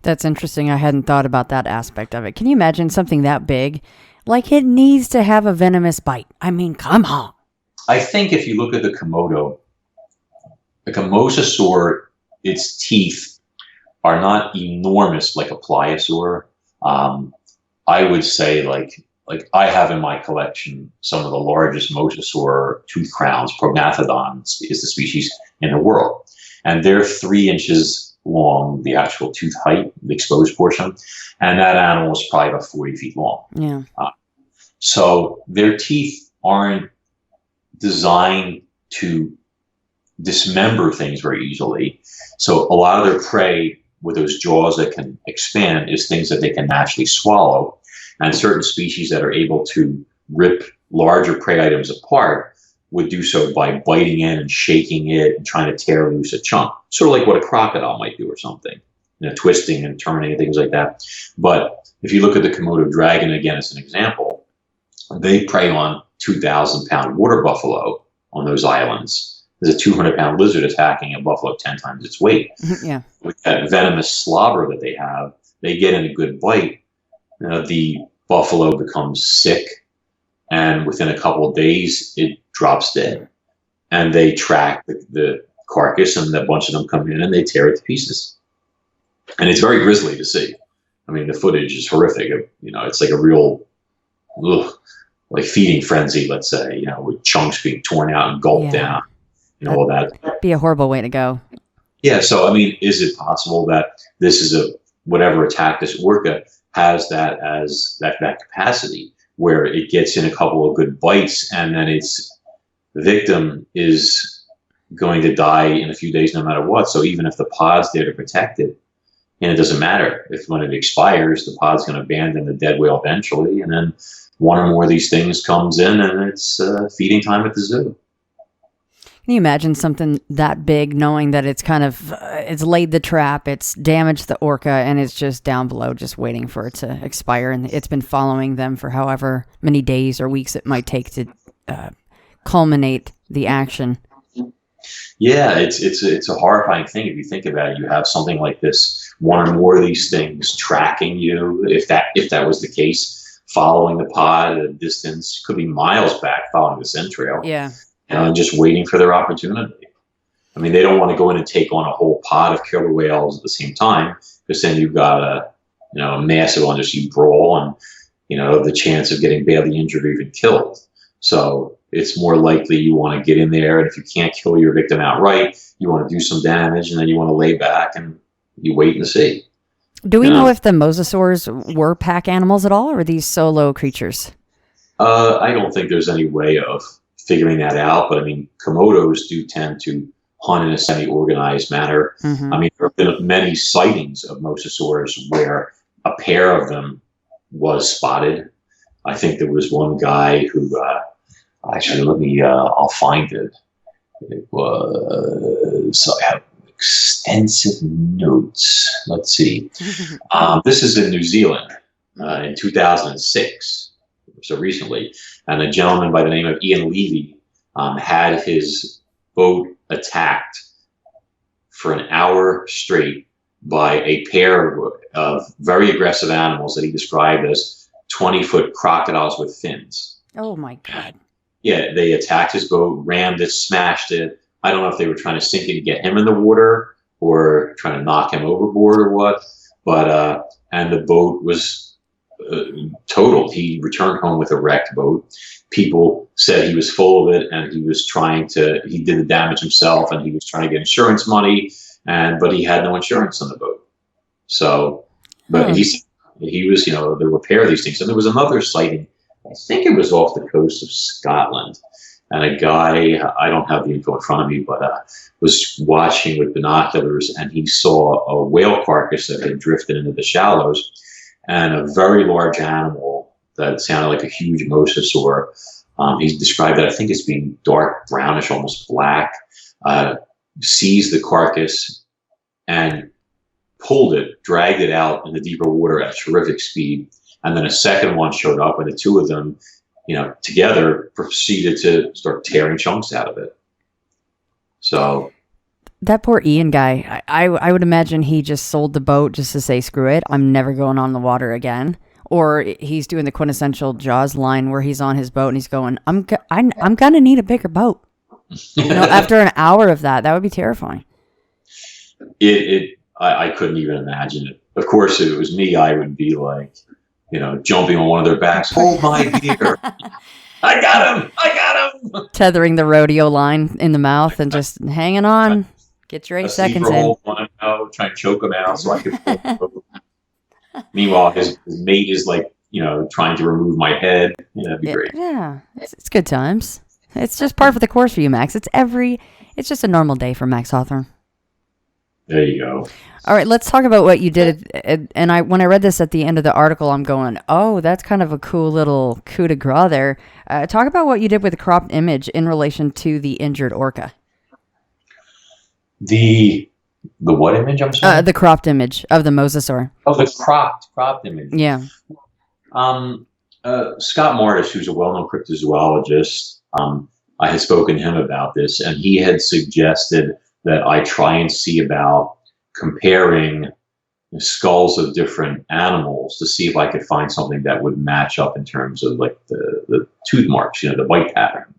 That's interesting. I hadn't thought about that aspect of it. Can you imagine something that big? Like, it needs to have a venomous bite. I mean, come on. I think if you look at the Komodo, like a mosasaur, its teeth are not enormous like a pliosaur. I would say like I have in my collection some of the largest mosasaur tooth crowns. Prognathodon is the species in the world, and they're 3 inches long, the actual tooth height, the exposed portion, and that animal is probably about 40 feet long. Yeah. So their teeth aren't designed to dismember things very easily. So a lot of their prey with those jaws that can expand is things that they can naturally swallow. And certain species that are able to rip larger prey items apart would do so by biting in and shaking it and trying to tear loose a chunk. Sort of like what a crocodile might do or something, twisting and turning and things like that. But if you look at the Komodo dragon, again, as an example, they prey on 2,000-pound water buffalo on those islands. There's a 200-pound lizard attacking a buffalo 10 times its weight. Yeah. With that venomous slobber that they have, they get in a good bite. The buffalo becomes sick, and within a couple of days, it drops dead. And they track the carcass, and a bunch of them come in and they tear it to pieces. And it's very grisly to see. I mean, the footage is horrific. It's like a real, like feeding frenzy, let's say, with chunks being torn out and gulped down. All that. That'd be a horrible way to go. Yeah. So, I mean, is it possible that this is whatever attacked this orca has that as that capacity where it gets in a couple of good bites and then its victim is going to die in a few days no matter what? So even if the pod's there to protect it, and it doesn't matter if when it expires, the pod's going to abandon the dead whale eventually, and then one or more of these things comes in and it's feeding time at the zoo. Can you imagine something that big, knowing that it's it's laid the trap, it's damaged the orca, and it's just down below, just waiting for it to expire, and it's been following them for however many days or weeks it might take to culminate the action? Yeah, it's a horrifying thing if you think about it. You have something like this, one or more of these things tracking you. If that was the case, following the pod at a distance, could be miles back, following the scent trail. Yeah. And just waiting for their opportunity. I mean, they don't want to go in and take on a whole pod of killer whales at the same time, because then you've got a massive undersea brawl and, the chance of getting badly injured or even killed. So it's more likely you want to get in there, and if you can't kill your victim outright, you want to do some damage, and then you want to lay back and you wait and see. Do we know if the mosasaurs were pack animals at all, or are these solo creatures? I don't think there's any way of figuring that out, but I mean, Komodos do tend to hunt in a semi-organized manner. Mm-hmm. I mean, there have been many sightings of mosasaurs where a pair of them was spotted. I think there was one guy who, actually, I'll find it. It was, I have extensive notes. Let's see. This is in New Zealand in 2006, so recently. And a gentleman by the name of Ian Levy had his boat attacked for an hour straight by a pair of very aggressive animals that he described as 20-foot crocodiles with fins. Oh, my God. Yeah, they attacked his boat, rammed it, smashed it. I don't know if they were trying to sink it to get him in the water or trying to knock him overboard or what. But and the boat was totaled. He returned home with a wrecked boat. People said he was full of it, and he did the damage himself, and he was trying to get insurance money, but he had no insurance on the boat. So, but he was, the repair of these things. And there was another sighting. I think it was off the coast of Scotland, and a guy, I don't have the info in front of me, but was watching with binoculars, and he saw a whale carcass that had drifted into the shallows, and a very large animal that sounded like a huge mosasaur. He described it, I think, as being dark brownish, almost black, seized the carcass and pulled it, dragged it out in the deeper water at terrific speed. And then a second one showed up, and the two of them, together proceeded to start tearing chunks out of it. So that poor Ian guy, I would imagine he just sold the boat just to say, screw it, I'm never going on the water again. Or he's doing the quintessential Jaws line where he's on his boat and he's going, I'm going to need a bigger boat. After an hour of that would be terrifying. I couldn't even imagine it. Of course, if it was me, I would be like, jumping on one of their backs. Hold my beer. I got him. Tethering the rodeo line in the mouth and just hanging on. Get your 8 seconds in. Trying to choke him out so I could pull him over. Meanwhile, his mate is like, trying to remove my head. That'd be great. Yeah, it's good times. It's just par for the course for you, Max. It's just a normal day for Max Hawthorne. There you go. All right, let's talk about what you did. And when I read this at the end of the article, I'm going, oh, that's kind of a cool little coup de grace there. Talk about what you did with the cropped image in relation to the injured orca. The what image? I'm sorry. The cropped image of the mosasaur. Oh, the cropped image. Yeah. Scott Mortis, who's a well-known cryptozoologist, I had spoken to him about this, and he had suggested that I try and see about comparing skulls of different animals to see if I could find something that would match up in terms of like the tooth marks, the bite pattern.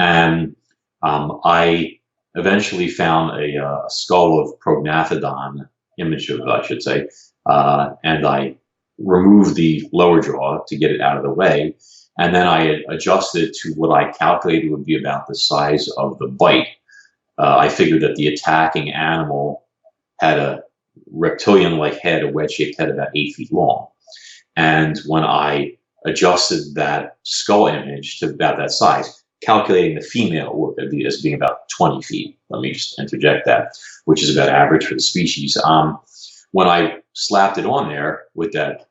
And I eventually found a skull of prognathodon, image of, I should say, and I removed the lower jaw to get it out of the way. And then I adjusted it to what I calculated would be about the size of the bite. I figured that the attacking animal had a reptilian-like head, a wedge-shaped head about 8 feet long. And when I adjusted that skull image to about that size, calculating the female orca as being about 20 feet, let me just interject that, which is about average for the species. When I slapped it on there with that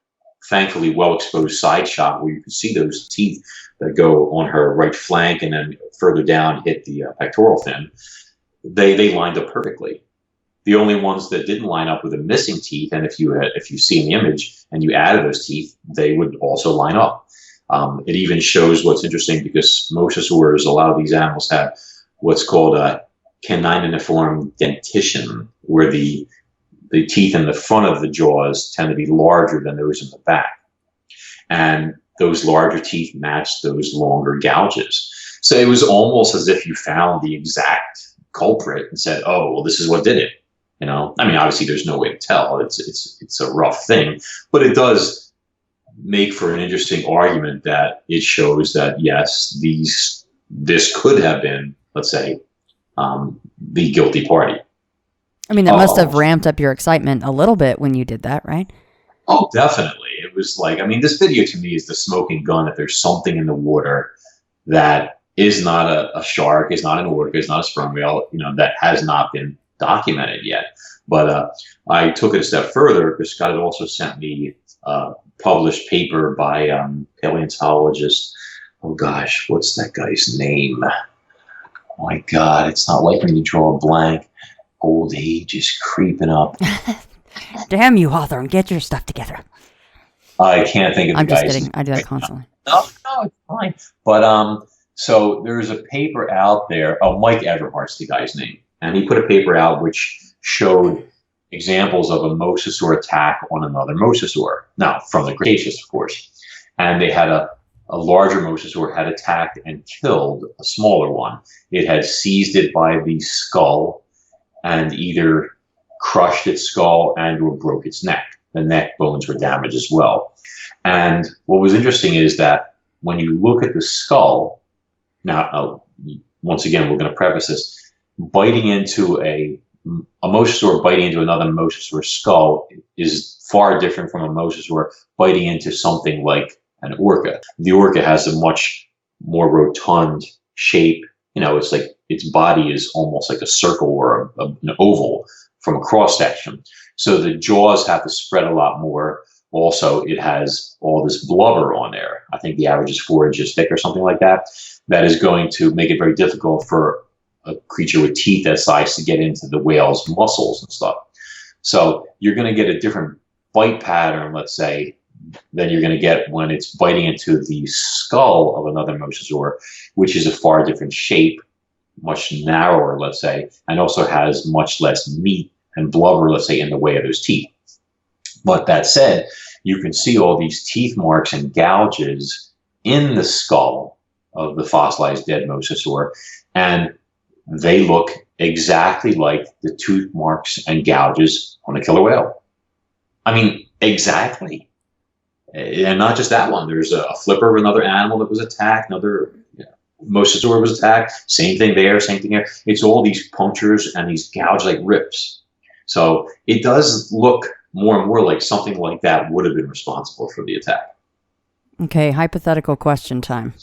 thankfully well-exposed side shot where you can see those teeth that go on her right flank and then further down hit the pectoral fin, they lined up perfectly. The only ones that didn't line up were the missing teeth, and if you see in the image and you added those teeth, they would also line up. It even shows what's interesting because mosasaurs, a lot of these animals have what's called a caniniform dentition, where the teeth in the front of the jaws tend to be larger than those in the back. And those larger teeth match those longer gouges. So it was almost as if you found the exact culprit and said, oh, well, this is what did it. Obviously there's no way to tell. It's a rough thing, but it does make for an interesting argument that it shows that, yes, this could have been, let's say, the guilty party. That must have ramped up your excitement a little bit when you did that, right? Oh, definitely. It was like, this video to me is the smoking gun that there's something in the water that is not a shark, is not an orca, is not a sperm whale, that has not been documented yet. But I took it a step further because Scott had also sent me a published paper by paleontologist. Oh gosh, what's that guy's name? Oh my God, it's not like when you draw a blank. Old age is creeping up. Damn you, Hawthorne. Get your stuff together. I can't think of I'm the just guy's kidding. name. I do that constantly. No, it's fine. But so there's a paper out there. Oh, Mike Everhart's the guy's name, and he put a paper out which showed examples of a mosasaur attack on another mosasaur. Now, from the Cretaceous, of course, and they had a larger mosasaur had attacked and killed a smaller one. It had seized it by the skull and either crushed its skull and or broke its neck. The neck bones were damaged as well. And what was interesting is that when you look at the skull, now, once again, we're going to preface this, biting into a mosasaur biting into another mosasaur skull is far different from a mosasaur biting into something like an orca. The orca has a much more rotund shape. It's like its body is almost like a circle or an oval from a cross section. So the jaws have to spread a lot more. Also, it has all this blubber on there. I think the average is 4 inches thick or something like that. That is going to make it very difficult for a creature with teeth that size to get into the whale's muscles and stuff. So you're going to get a different bite pattern, let's say, than you're going to get when it's biting into the skull of another mosasaur, which is a far different shape, much narrower, let's say, and also has much less meat and blubber, let's say, in the way of those teeth. But that said, you can see all these teeth marks and gouges in the skull of the fossilized dead mosasaur, and they look exactly like the tooth marks and gouges on a killer whale. I mean, exactly. And not just that one. There's a flipper of another animal that was attacked, another mosasaur was attacked. Same thing there, same thing here. It's all these punctures and these gouge like rips. So it does look more and more like something like that would have been responsible for the attack. Okay, hypothetical question time.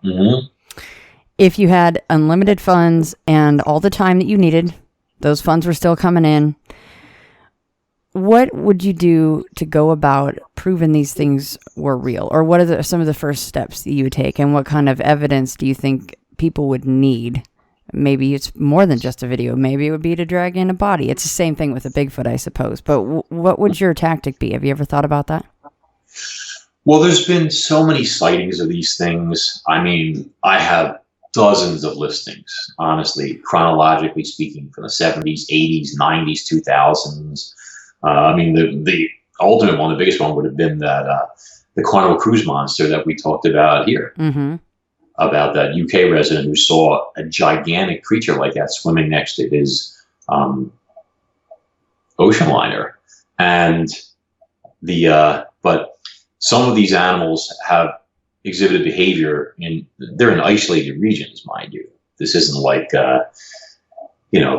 Mm-hmm. If you had unlimited funds and all the time that you needed, those funds were still coming in, what would you do to go about proving these things were real? Or what are some of the first steps that you would take? And what kind of evidence do you think people would need? Maybe it's more than just a video. Maybe it would be to drag in a body. It's the same thing with a Bigfoot, I suppose. But what would your tactic be? Have you ever thought about that? Well, there's been so many sightings of these things. I mean, I have dozens of listings, honestly, chronologically speaking, from the 70s, 80s, 90s, 2000s. I mean, the ultimate one, the biggest one would have been that the Carnival Cruise monster that we talked about here. Mm-hmm. About that UK resident who saw a gigantic creature like that swimming next to his ocean liner. And but some of these animals have exhibited behavior they're in isolated regions, mind you. This isn't like,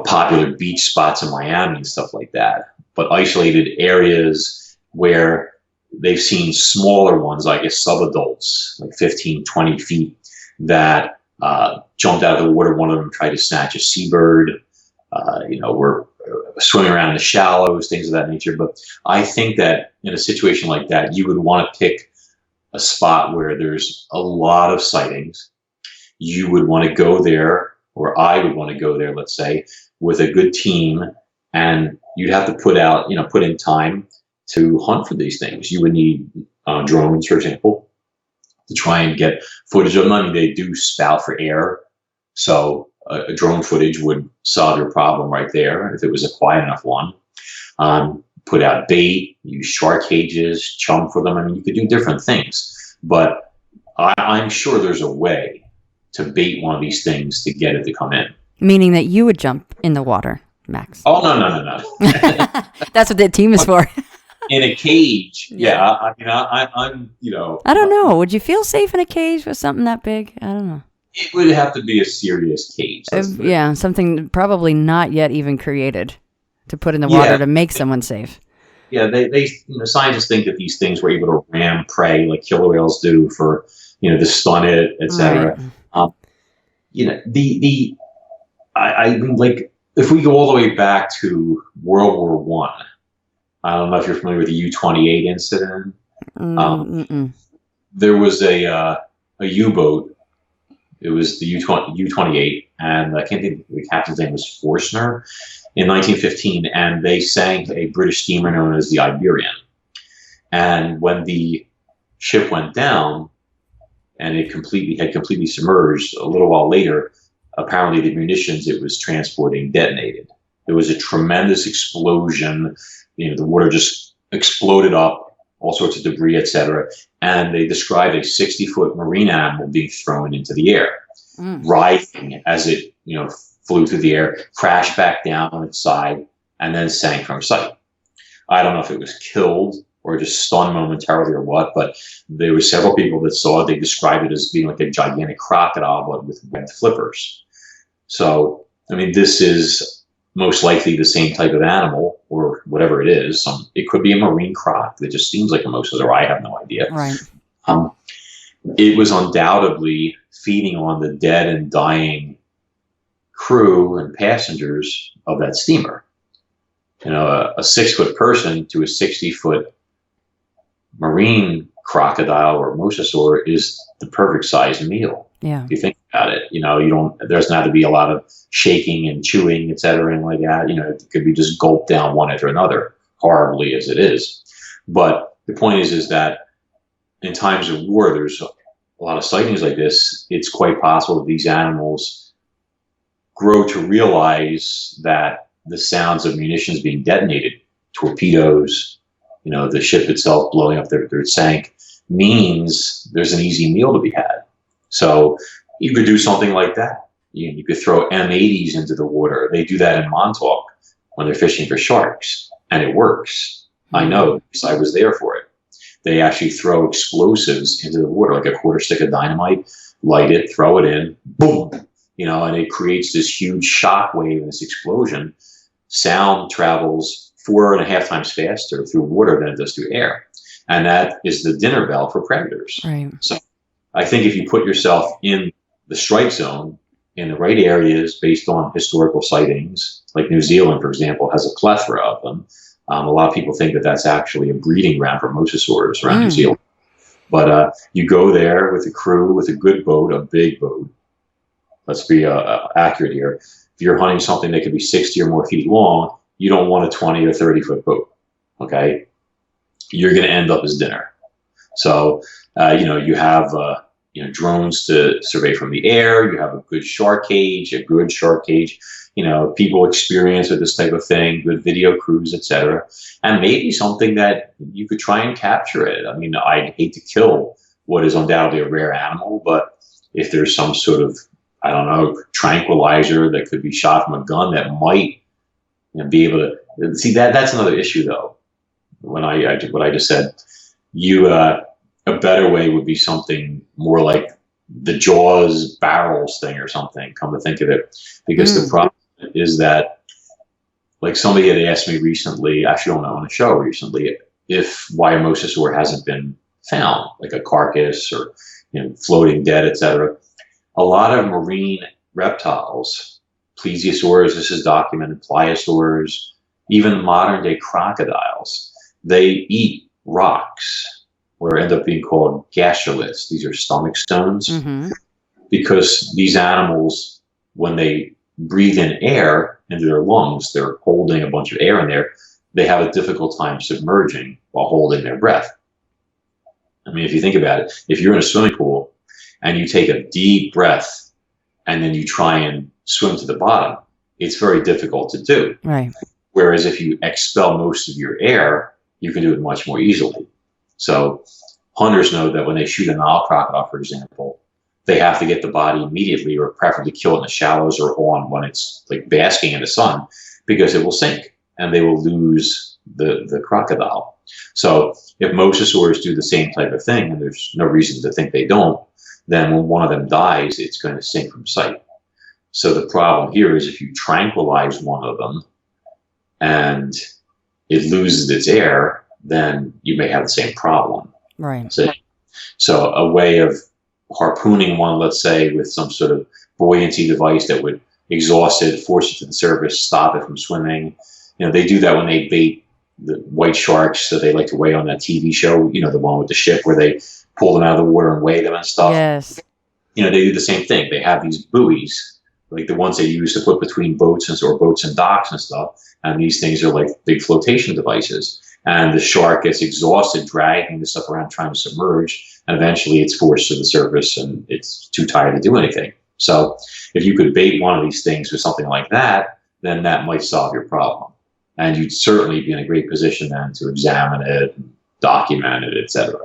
popular beach spots in Miami and stuff like that, but isolated areas where they've seen smaller ones, I guess subadults, like 15, 20 feet, that jumped out of the water. One of them tried to snatch a seabird, were swimming around in the shallows, things of that nature. But I think that in a situation like that, you would want to pick a spot where there's a lot of sightings. You would want to go there, or I would want to go there, let's say, with a good team, and you'd have to put in time to hunt for these things. You would need drones, for example, to try and get footage of them. I mean, they do spout for air, so a drone footage would solve your problem right there if it was a quiet enough one. Put out bait, use shark cages, chum for them. I mean, you could do different things, but I'm sure there's a way to bait one of these things to get it to come in. Meaning that you would jump in the water, Max. Oh, no. That's what the team is for. In a cage, yeah. I'm. I don't know. Would you feel safe in a cage with something that big? I don't know. It would have to be a serious cage. Yeah, something probably not yet even created to put in the water to make someone safe. Yeah, they scientists think that these things were able to ram prey like killer whales do for to stun it, etc. Right. I mean, like, if we go all the way back to World War One, I don't know if you're familiar with the U-28 incident. There was a U-boat. It was the U-28, and I can't think the captain's name was Forstner in 1915, and they sank a British steamer known as the Iberian. And when the ship went down, and it had completely submerged, a little while later, apparently the munitions it was transporting detonated. There was a tremendous explosion. The water just exploded up, all sorts of debris, etc. And they described a 60-foot marine animal being thrown into the air, writhing as it, flew through the air, crashed back down on its side, and then sank from sight. I don't know if it was killed or just stunned momentarily or what, but there were several people that saw it. They described it as being like a gigantic crocodile, but with webbed flippers. So, I mean, this is most likely the same type of animal or whatever it is. It could be a marine croc that just seems like a mosasaur. I have no idea. Right. It was undoubtedly feeding on the dead and dying crew and passengers of that steamer. A 6-foot person to a 60-foot marine crocodile or mosasaur is the perfect size meal. Yeah. If you think about it, there doesn't have to be a lot of shaking and chewing, et cetera, and like that. It could be just gulped down one after another, horribly as it is. But the point is that in times of war, there's a lot of sightings like this. It's quite possible that these animals grow to realize that the sounds of munitions being detonated, torpedoes, the ship itself blowing up after it sank, means there's an easy meal to be had. So you could do something like that. You could throw M80s into the water. They do that in Montauk when they're fishing for sharks, and it works. I know because I was there for it. They actually throw explosives into the water, like a quarter stick of dynamite, light it, throw it in, boom, and it creates this huge shock wave, this explosion. Sound travels 4.5 times faster through water than it does through air. And that is the dinner bell for predators. Right. So I think if you put yourself in the strike zone, in the right areas based on historical sightings, like New Zealand, for example, has a plethora of them. A lot of people think that that's actually a breeding ground for mosasaurs around New Zealand. But you go there with a crew, with a good boat, a big boat. Let's be accurate here. If you're hunting something that could be 60 or more feet long, you don't want a 20 or 30-foot boat, okay? You're going to end up as dinner. So, you have drones to survey from the air. You have a good shark cage. People experience with this type of thing, good video crews, etc. And maybe something that you could try and capture it. I mean, I'd hate to kill what is undoubtedly a rare animal, but if there's some sort of, tranquilizer that could be shot from a gun that might be able to see that's another issue though. What I just said, a better way would be something more like the Jaws barrels thing or something, come to think of it, because the problem is that, like, somebody had asked me recently, actually on a show recently, why a mosasaur hasn't been found, like a carcass or floating dead, etc. A lot of marine reptiles, plesiosaurs, this is documented, pliosaurs, even modern day crocodiles, they eat rocks, or end up being called gastroliths. These are stomach stones, because these animals, when they breathe in air into their lungs, they're holding a bunch of air in there. They have a difficult time submerging while holding their breath. I mean, if you think about it, if you're in a swimming pool and you take a deep breath and then you try and swim to the bottom, it's very difficult to do. Right. Whereas if you expel most of your air, you can do it much more easily. So hunters know that when they shoot a Nile crocodile, for example, they have to get the body immediately, or preferably kill it in the shallows or on when it's like basking in the sun, because it will sink and they will lose the crocodile. So if mosasaurs do the same type of thing, and there's no reason to think they don't, then when one of them dies, it's going to sink from sight. So the problem here is if you tranquilize one of them and it loses its air, then you may have the same problem. Right. So a way of harpooning one, let's say, with some sort of buoyancy device that would exhaust it, force it to the surface, stop it from swimming. They do that when they bait the white sharks that they like to weigh on that TV show, the one with the ship where they pull them out of the water and weigh them and stuff. Yes. They do the same thing. They have these buoys, like the ones they use to put between boats and docks and stuff. And these things are like big flotation devices. And the shark gets exhausted, dragging the stuff around, trying to submerge. And eventually it's forced to the surface and it's too tired to do anything. So if you could bait one of these things with something like that, then that might solve your problem. And you'd certainly be in a great position then to examine it, document it, etc.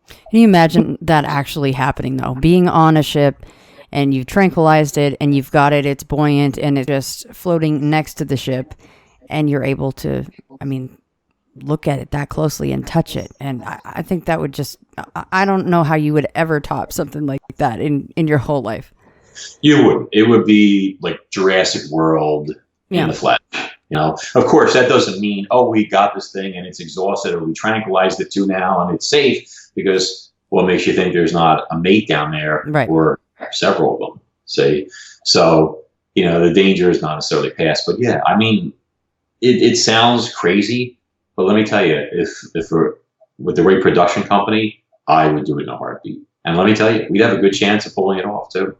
Can you imagine that actually happening, though? Being on a ship and you've tranquilized it and you've got it, it's buoyant and it's just floating next to the ship and you're able to, look at it that closely and touch it. And I think that would just, I don't know how you would ever top something like that in your whole life. You would. It would be like Jurassic World in the flesh. Of course, that doesn't mean, we got this thing and it's exhausted, or we tranquilized it too now and it's safe, because what makes you think there's not a mate down there, right, or several of them, say? So, the danger is not necessarily past. But yeah, it sounds crazy, but let me tell you, if we're with the right production company, I would do it in a heartbeat. And let me tell you, we'd have a good chance of pulling it off too.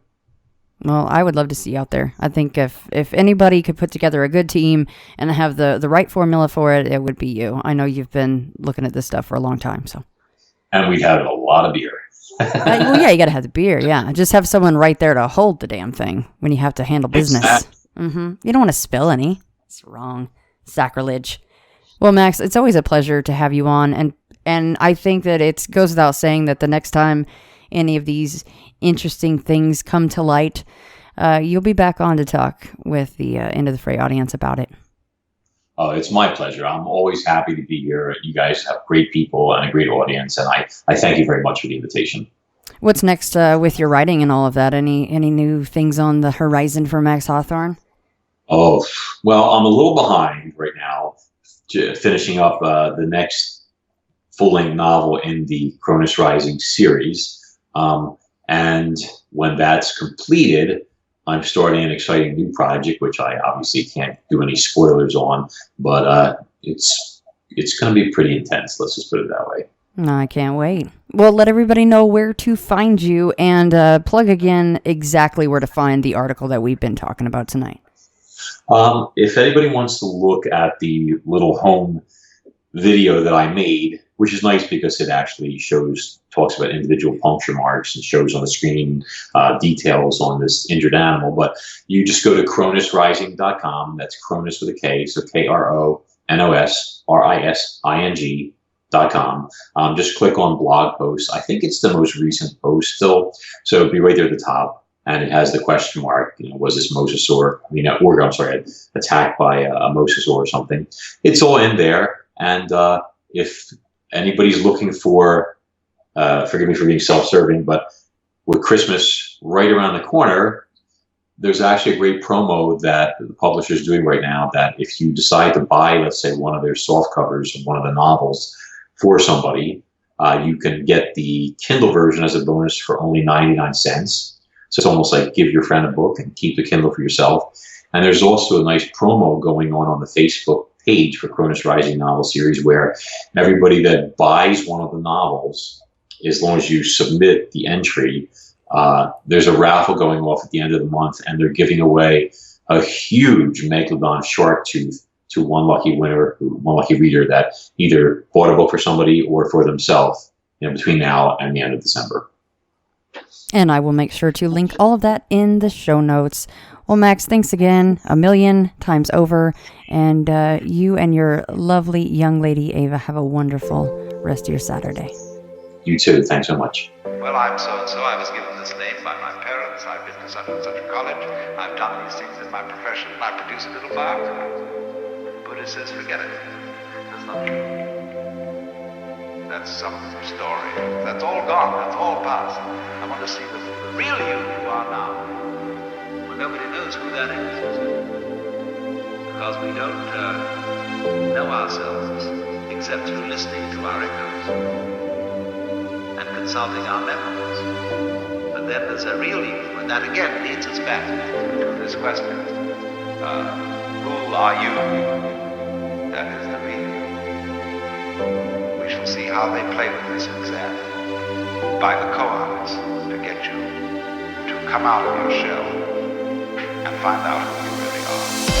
Well, I would love to see you out there. I think if anybody could put together a good team and have the right formula for it, it would be you. I know you've been looking at this stuff for a long time, so. And we'd have a lot of beer. Well, yeah, you got to have the beer, yeah. Just have someone right there to hold the damn thing when you have to handle business. Exactly. You don't want to spill any. It's wrong. Sacrilege. Well, Max, it's always a pleasure to have you on, and I think that it goes without saying that the next time any of these interesting things come to light, you'll be back on to talk with the End of the Fray audience about it. Oh, it's my pleasure. I'm always happy to be here. You guys have great people and a great audience, and I thank you very much for the invitation. What's next with your writing and all of that? Any new things on the horizon for Max Hawthorne? Oh, well, I'm a little behind right now, finishing up the next full-length novel in the Cronus Rising series. And when that's completed, I'm starting an exciting new project, which I obviously can't do any spoilers on, but it's going to be pretty intense. Let's just put it that way. No, I can't wait. Well, let everybody know where to find you, and plug again exactly where to find the article that we've been talking about tonight. If anybody wants to look at the little home video that I made, which is nice because it actually talks about individual puncture marks and shows on the screen details on this injured animal. But you just go to cronusrising.com. That's Cronus with a K, so KRONOSRISING.com. Just click on blog posts. I think it's the most recent post still, so it'll be right there at the top. And it has the question mark, was this mosasaur, attacked by a mosasaur or something? It's all in there. And if anybody's looking for, forgive me for being self-serving, but with Christmas right around the corner, there's actually a great promo that the publisher is doing right now, that if you decide to buy, let's say, one of their soft covers of one of the novels for somebody, you can get the Kindle version as a bonus for only 99 cents. So it's almost like give your friend a book and keep the Kindle for yourself. And there's also a nice promo going on the Facebook page for Cronus Rising novel series, where everybody that buys one of the novels, as long as you submit the entry, there's a raffle going off at the end of the month, and they're giving away a huge Megalodon shark tooth to one lucky reader that either bought a book for somebody or for themselves, between now and the end of December. And I will make sure to link all of that in the show notes. Well, Max, thanks again 1,000,000 times over. And you and your lovely young lady, Ava, have a wonderful rest of your Saturday. You too. Thanks so much. Well, I'm so-and-so. I was given this name by my parents. I've been to such and such a college. I've done these things in my profession. I produce a little biography. Buddha says, forget it. That's not true. That's some story. That's all gone. That's all past. I want to see the real you are now. Well, nobody knows who that is. Because we don't know ourselves except through listening to our echoes and consulting our memories. But then there's a real evil, and that again leads us back to this question. Who are you? That is the real you. We shall see how they play with this exam. By the koans to get you to come out of your shell and find out who you really are.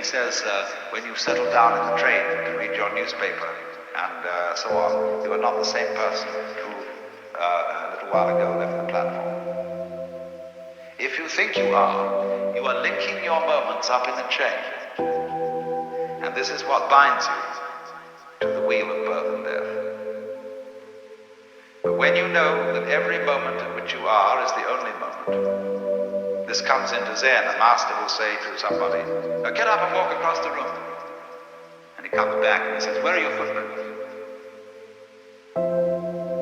he says, when you settle down in the train to read your newspaper and so on, you are not the same person who a little while ago left the platform. If you think you are linking your moments up in the chain. And this is what binds you to the wheel of birth and death. But when you know that every moment in which you are is the only moment, this comes into Zen. A master will say to somebody, get up and walk across the room. And he comes back and he says, where are your footprints?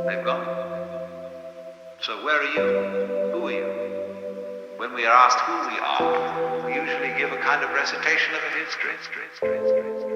They've gone. So where are you? Who are you? When we are asked who we are, we usually give a kind of recitation of a history.